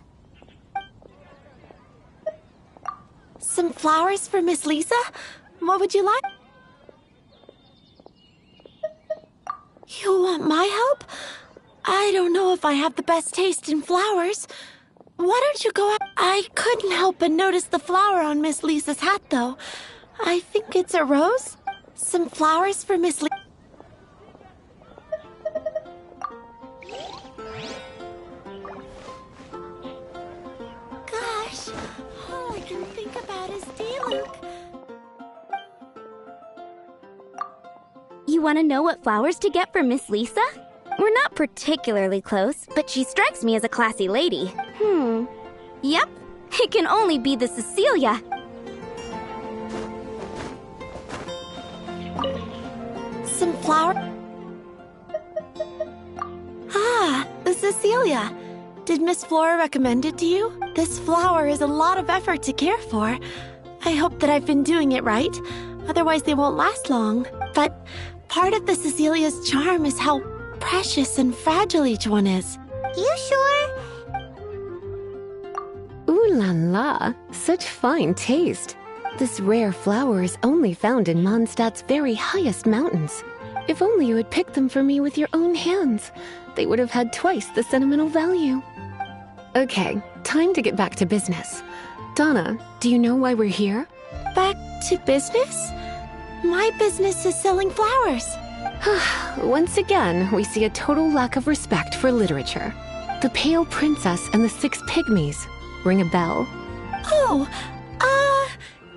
Some flowers for Miss Lisa? What would you like? You want my help? I don't know if I have the best taste in flowers. Why don't you go out? I couldn't help but notice the flower on Miss Lisa's hat, though. I think it's a rose? Some flowers for Miss Lisa. Gosh, all I can think about is Diluc. You want to know what flowers to get for Miss Lisa? We're not particularly close, but she strikes me as a classy lady. Yep, it can only be the Cecilia. Some flower... Ah, the Cecilia. Did Miss Flora recommend it to you? This flower is a lot of effort to care for. I hope that I've been doing it right. Otherwise they won't last long. But part of the Cecilia's charm is how precious and fragile each one is. You sure? Ooh la la, such fine taste. This rare flower is only found in Mondstadt's very highest mountains. If only you had picked them for me with your own hands, they would have had twice the sentimental value. Okay, time to get back to business. Donna, do you know why we're here? Back to business? My business is selling flowers. Once again, we see a total lack of respect for literature. The Pale Princess and the Six Pygmies. Ring a bell? Oh,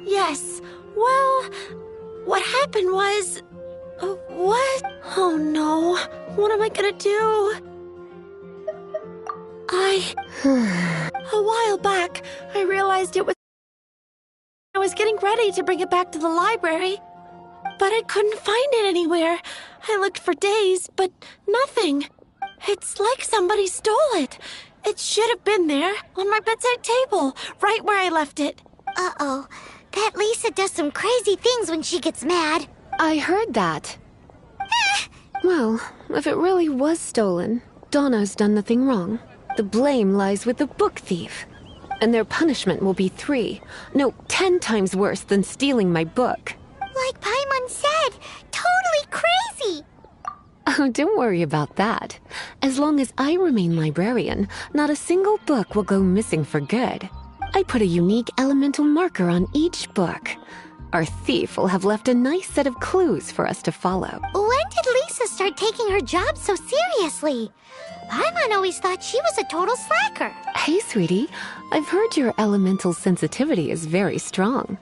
yes. Well, what happened was... what? Oh no, what am I gonna do? A while back, I realized it was... I was getting ready to bring it back to the library, but I couldn't find it anywhere. I looked for days, but nothing. It's like somebody stole it. It should have been there, on my bedside table, right where I left it. Uh-oh. That Lisa does some crazy things when she gets mad. I heard that. Well, if it really was stolen, Donna's done nothing wrong. The blame lies with the book thief. and their punishment will be 3, no, 10 times worse than stealing my book. Like Paimon said, totally crazy! Oh, don't worry about that. As long as I remain librarian, not a single book will go missing for good. I put a unique elemental marker on each book. Our thief will have left a nice set of clues for us to follow. When did Lisa start taking her job so seriously? Paimon always thought she was a total slacker. Hey, sweetie, I've heard your elemental sensitivity is very strong.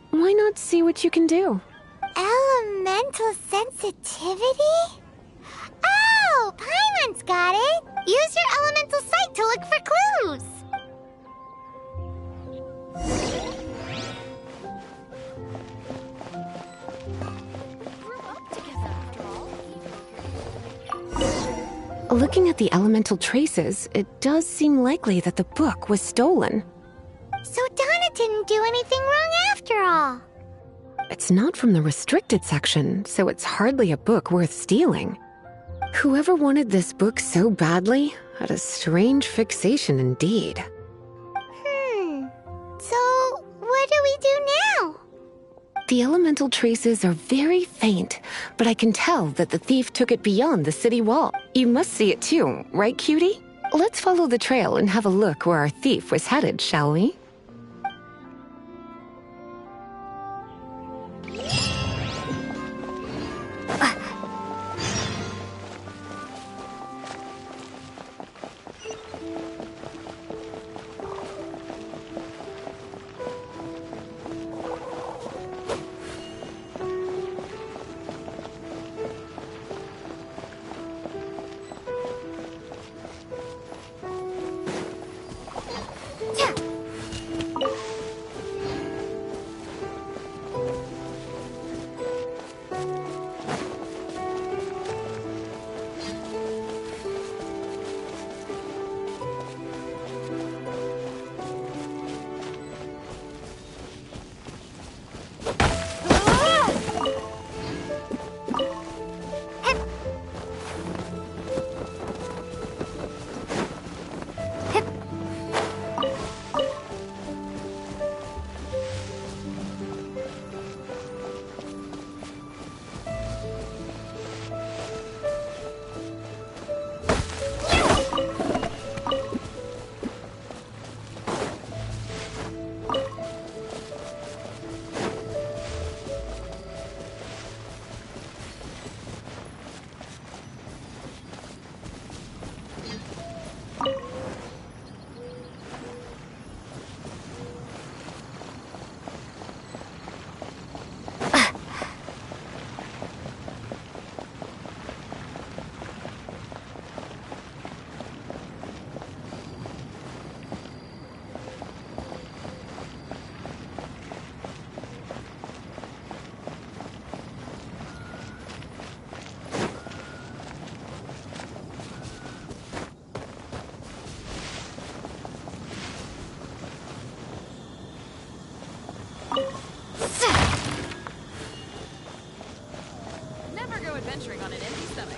Why not see what you can do? Elemental sensitivity? Oh, Paimon's got it! Use your elemental sight to look for clues! Looking at the elemental traces, it does seem likely that the book was stolen. So Donna didn't do anything wrong after all. It's not from the restricted section, so it's hardly a book worth stealing. Whoever wanted this book so badly had a strange fixation indeed. So what do we do now? The elemental traces are very faint, but I can tell that the thief took it beyond the city wall. You must see it too, right, cutie? Let's follow the trail and have a look where our thief was headed, shall we? Never go adventuring on an empty stomach.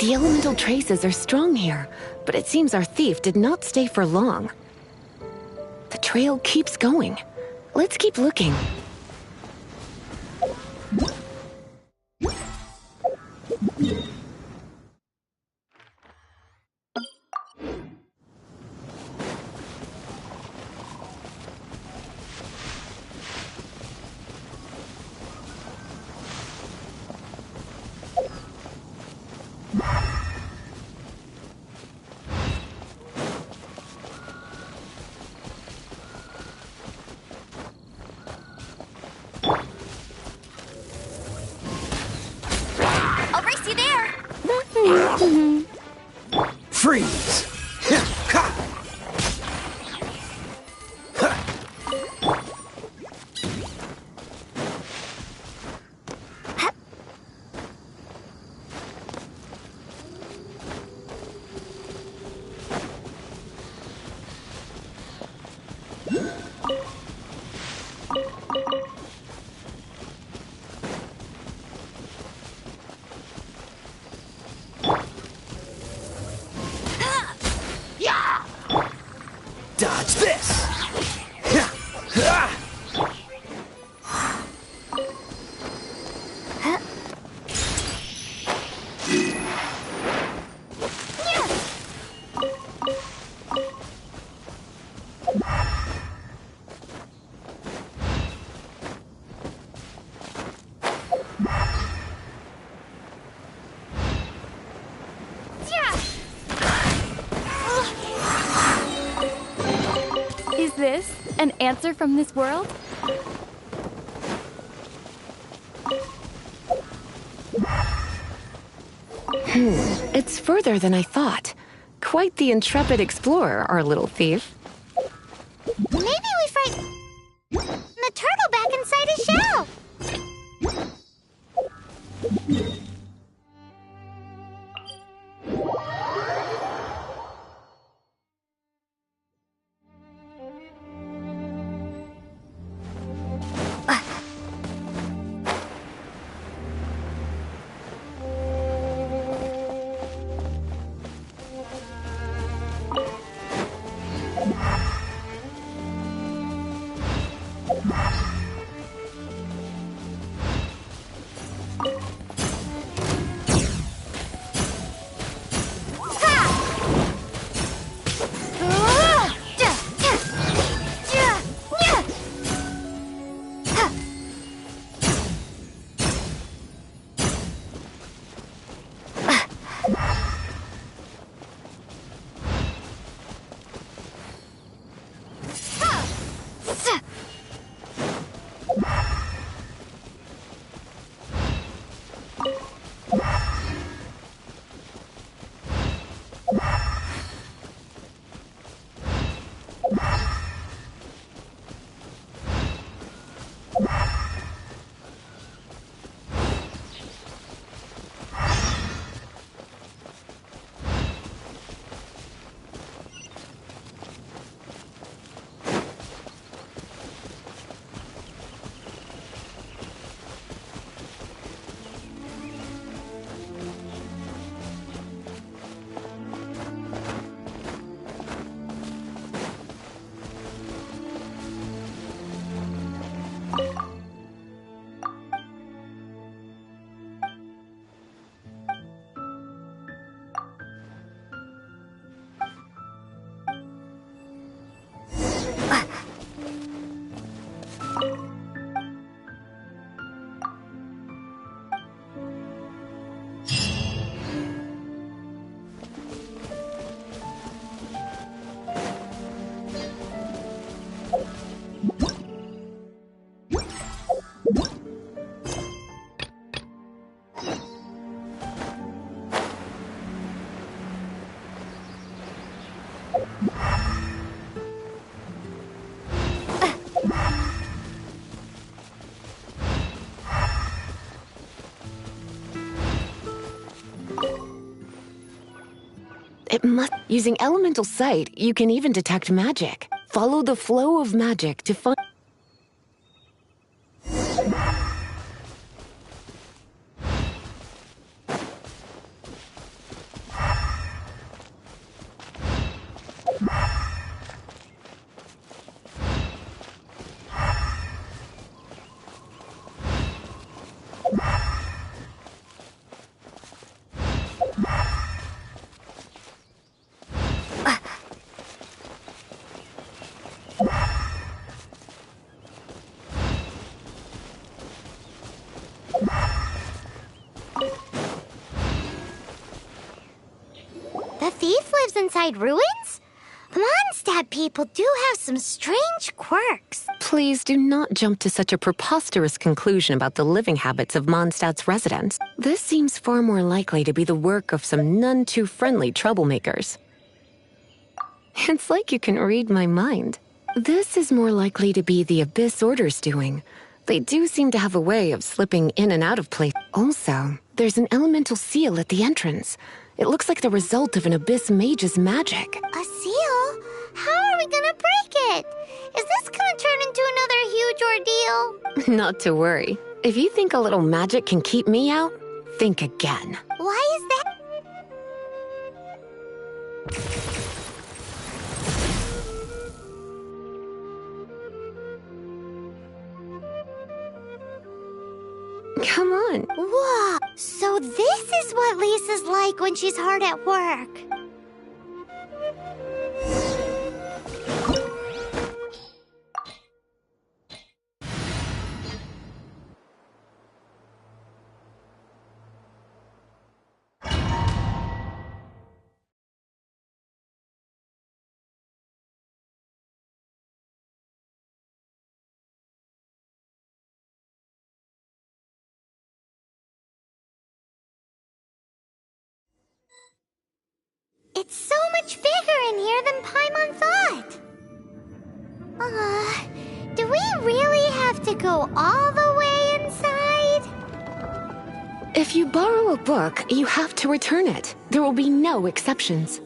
The elemental traces are strong here, but it seems our thief did not stay for long. The trail keeps going. Let's keep looking. I'll race you there. Freeze! Dodge this! Is this an answer from this world? It's further than I thought. Quite the intrepid explorer, our little thief. Maybe we frightened the turtle back inside his shell. Using elemental sight, you can even detect magic. Follow the flow of magic to find... The thief lives inside ruins? Mondstadt people do have some strange quirks. Please do not jump to such a preposterous conclusion about the living habits of Mondstadt's residents. This seems far more likely to be the work of some none-too-friendly troublemakers. It's like you can read my mind. This is more likely to be the Abyss Order's doing. They do seem to have a way of slipping in and out of place. Also, there's an elemental seal at the entrance. It looks like the result of an Abyss mage's magic. A seal? How are we gonna break it? Is this gonna turn into another huge ordeal? Not to worry. If you think a little magic can keep me out, think again. Why is that? Come on. Whoa! So this is what Lisa's like when she's hard at work. It's so much bigger in here than Paimon thought. Do we really have to go all the way inside? If you borrow a book, you have to return it. There will be no exceptions.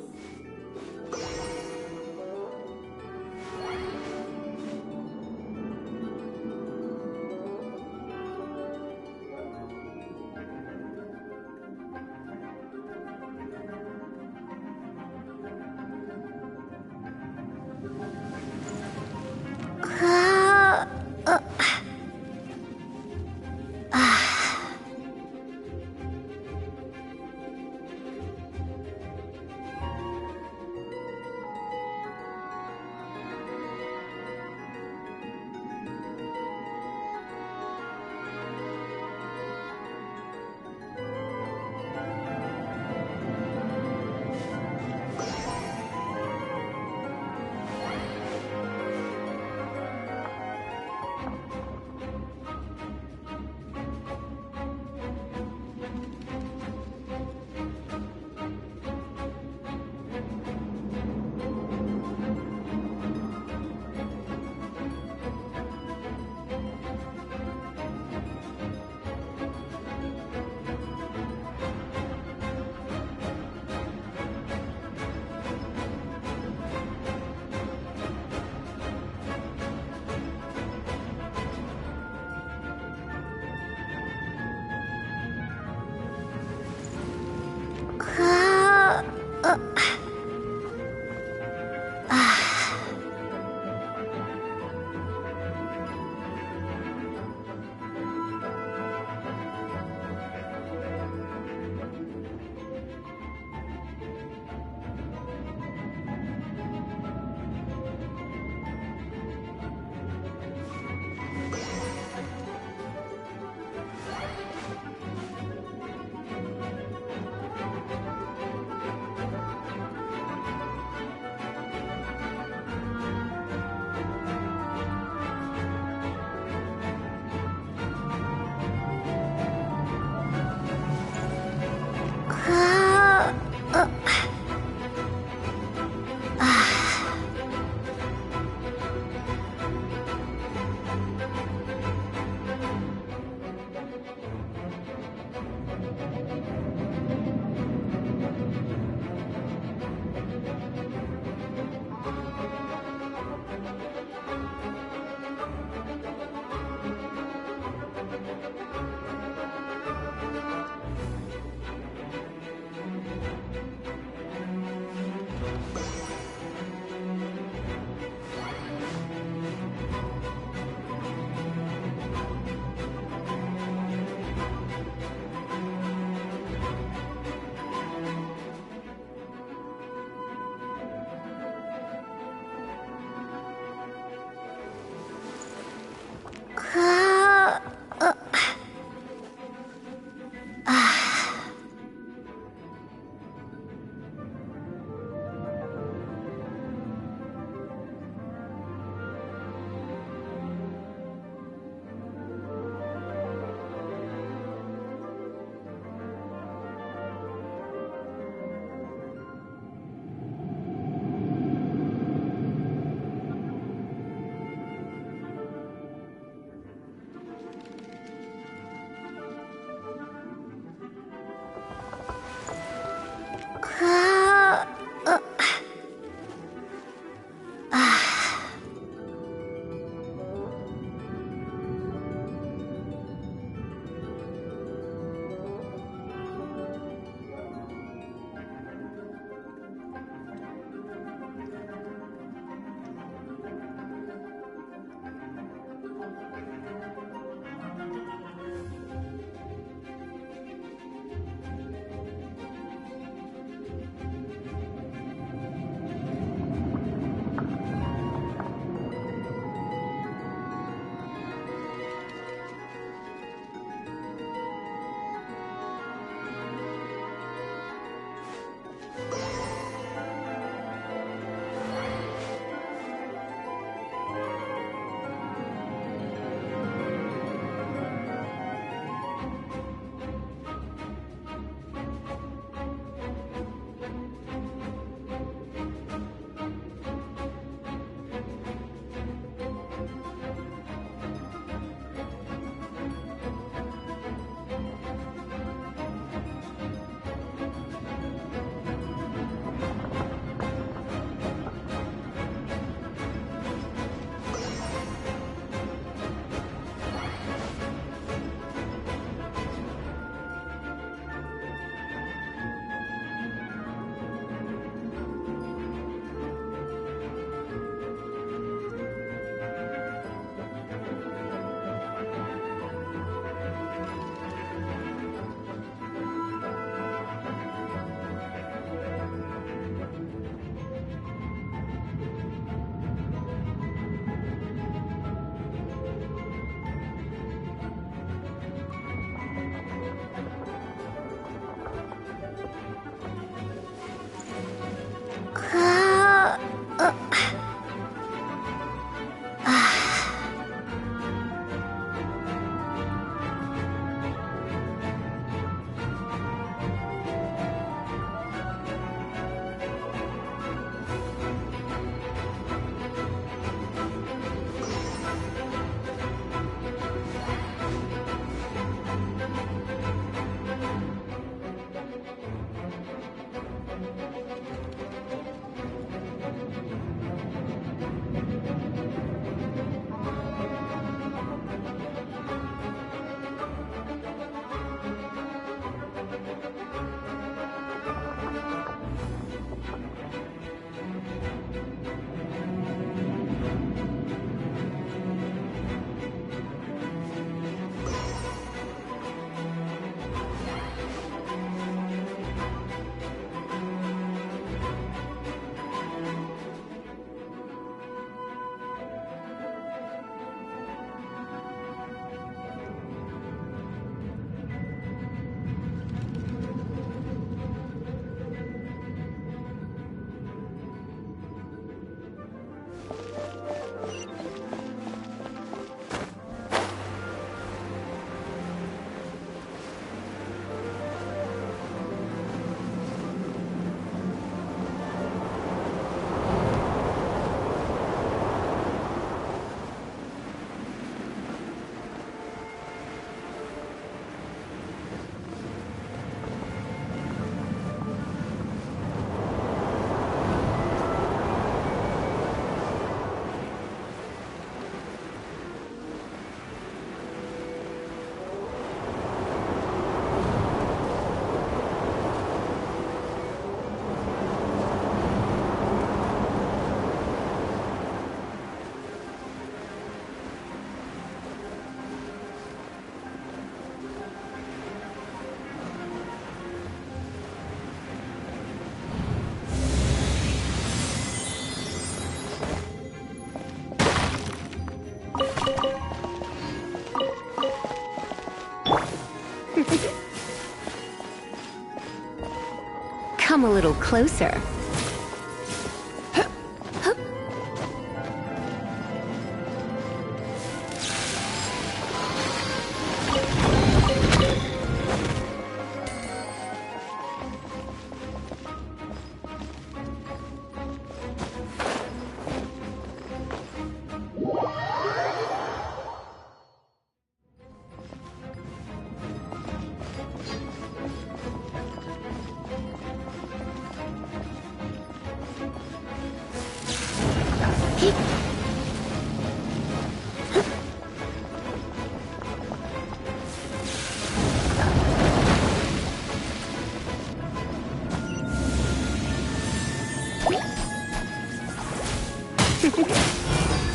Come a little closer.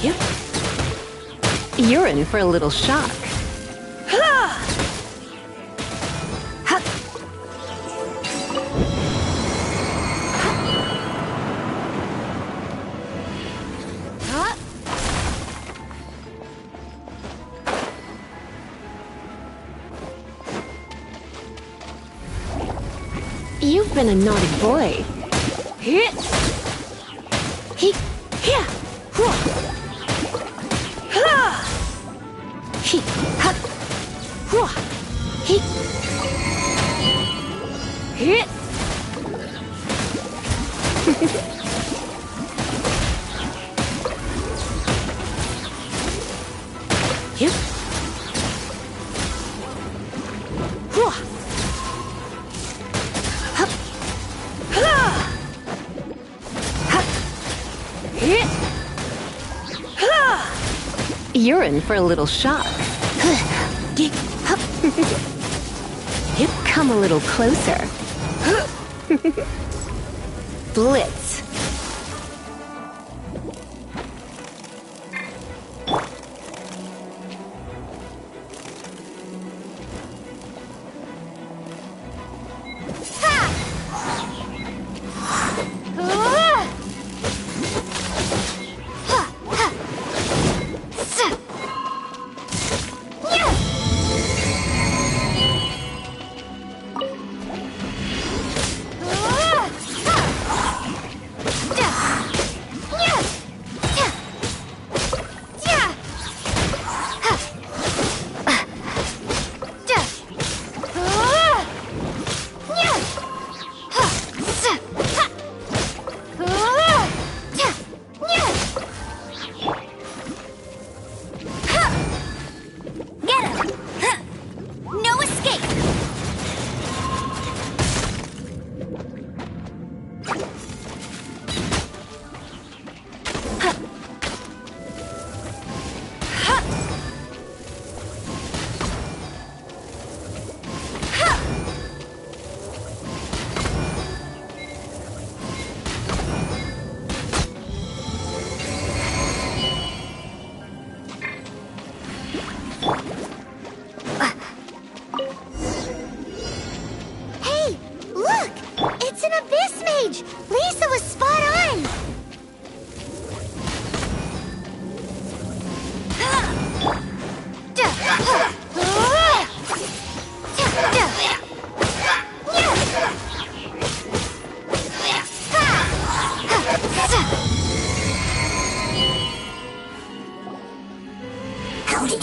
Yep. You're in for a little shock. You've been a naughty boy. You're in for a little shock. Come a little closer. Blitz.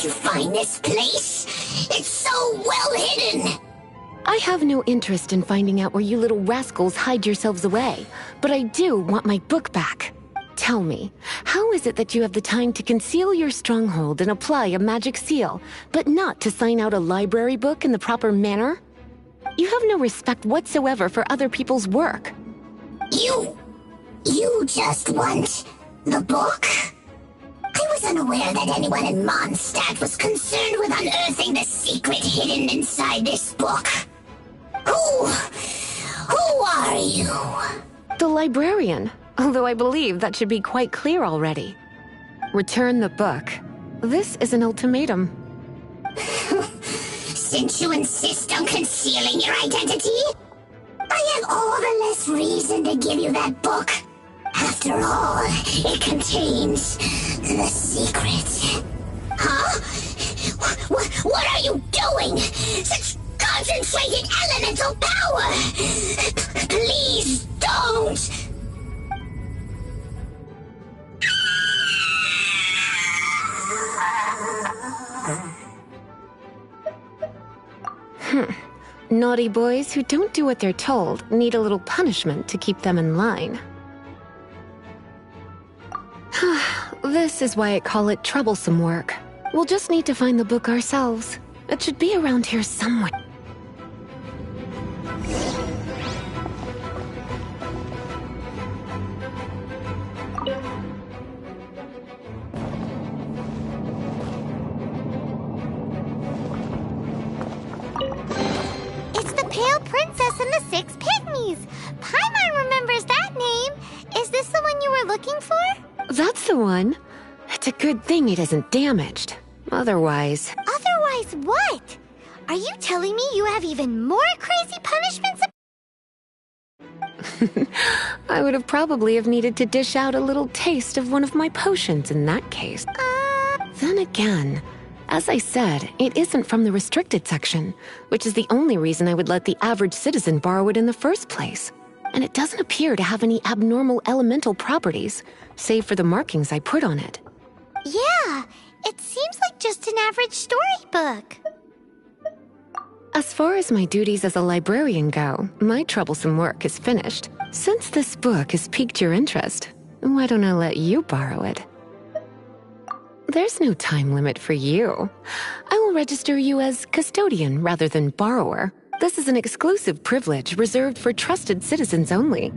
Did you find this place? It's so well hidden! I have no interest in finding out where you little rascals hide yourselves away, but I do want my book back. Tell me, how is it that you have the time to conceal your stronghold and apply a magic seal, but not to sign out a library book in the proper manner? You have no respect whatsoever for other people's work. You just want the book? I was unaware that anyone in Mondstadt was concerned with unearthing the secret hidden inside this book. Who are you? The librarian, although I believe that should be quite clear already. Return the book. This is an ultimatum. Since you insist on concealing your identity, I have all the less reason to give you that book. After all, it contains the secret. Huh? What are you doing? Such concentrated elemental power! Please don't! Naughty boys who don't do what they're told need a little punishment to keep them in line. This is why I call it troublesome work. We'll just need to find the book ourselves. It should be around here somewhere. It's the Pale Princess and the Six Pygmies. Paimon remembers that name. Is this the one you were looking for? That's the one. It's a good thing it isn't damaged. Otherwise... Otherwise what? Are you telling me you have even more crazy punishments? I would have probably have needed to dish out a little taste of one of my potions in that case. Then again, as I said, it isn't from the restricted section, which is the only reason I would let the average citizen borrow it in the first place. And it doesn't appear to have any abnormal elemental properties, save for the markings I put on it. Yeah, it seems like just an average storybook. As far as my duties as a librarian go, my troublesome work is finished. Since this book has piqued your interest, why don't I let you borrow it? There's no time limit for you. I will register you as custodian rather than borrower. This is an exclusive privilege reserved for trusted citizens only.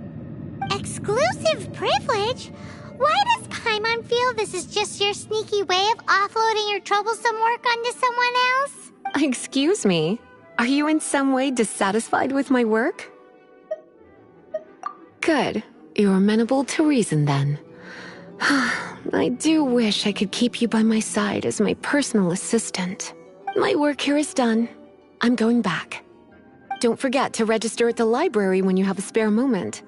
Exclusive privilege? Why does Paimon feel this is just your sneaky way of offloading your troublesome work onto someone else? Excuse me? Are you in some way dissatisfied with my work? Good. You're amenable to reason then. I do wish I could keep you by my side as my personal assistant. My work here is done. I'm going back. Don't forget to register at the library when you have a spare moment.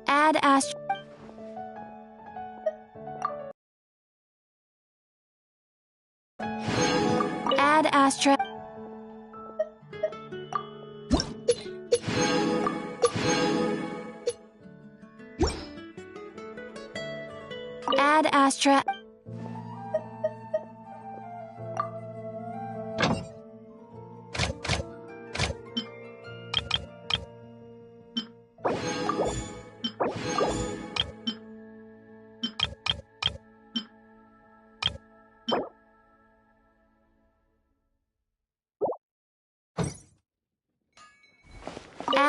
Add Astra. Add Astra. Add Astra.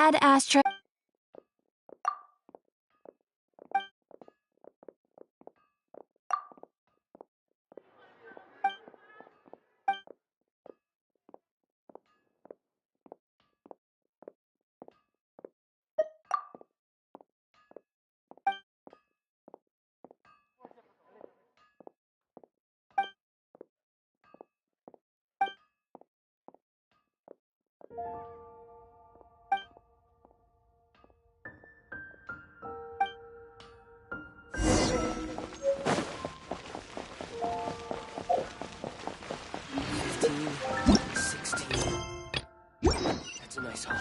sad ashtray. That's a nice haul.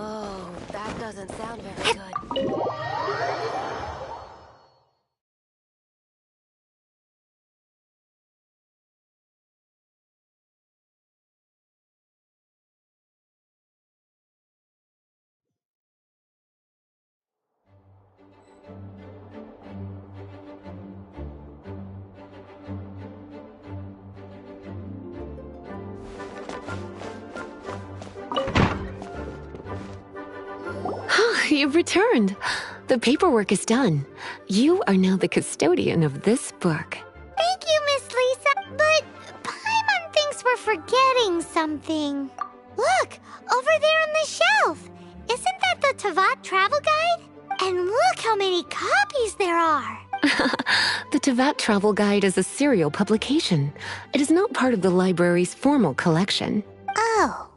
Oh, that doesn't sound very good. You've returned. The paperwork is done. You are now the custodian of this book. Thank you, Miss Lisa. But Paimon thinks we're forgetting something. Look, over there on the shelf. Isn't that the Tavat travel guide? And look how many copies there are. The Tavat Travel Guide is a serial publication. It is not part of the library's formal collection. Oh.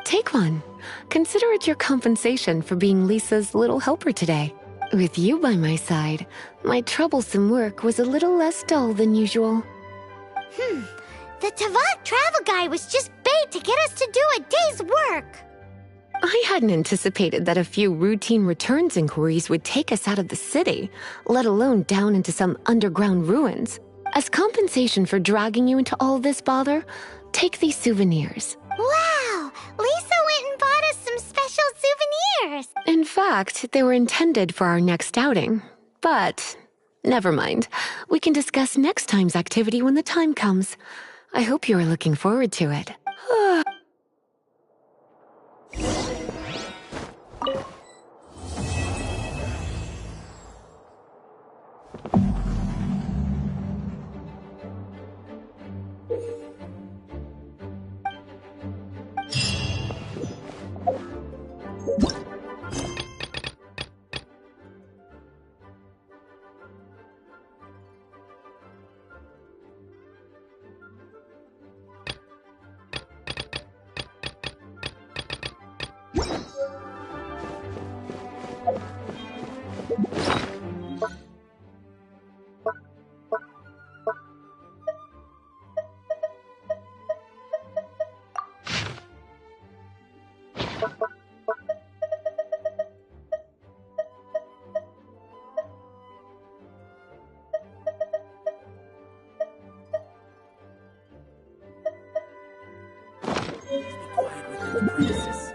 Take one. Consider it your compensation for being Lisa's little helper today. With you by my side, my troublesome work was a little less dull than usual. The Tavat travel guide was just bait to get us to do a day's work. I hadn't anticipated that a few routine returns inquiries would take us out of the city, let alone down into some underground ruins. As compensation for dragging you into all this bother, take these souvenirs. Wow! Lisa went and bought us some special souvenirs. In fact, they were intended for our next outing. But never mind. We can discuss next time's activity when the time comes. I hope you are looking forward to it. Please be quiet within the premises.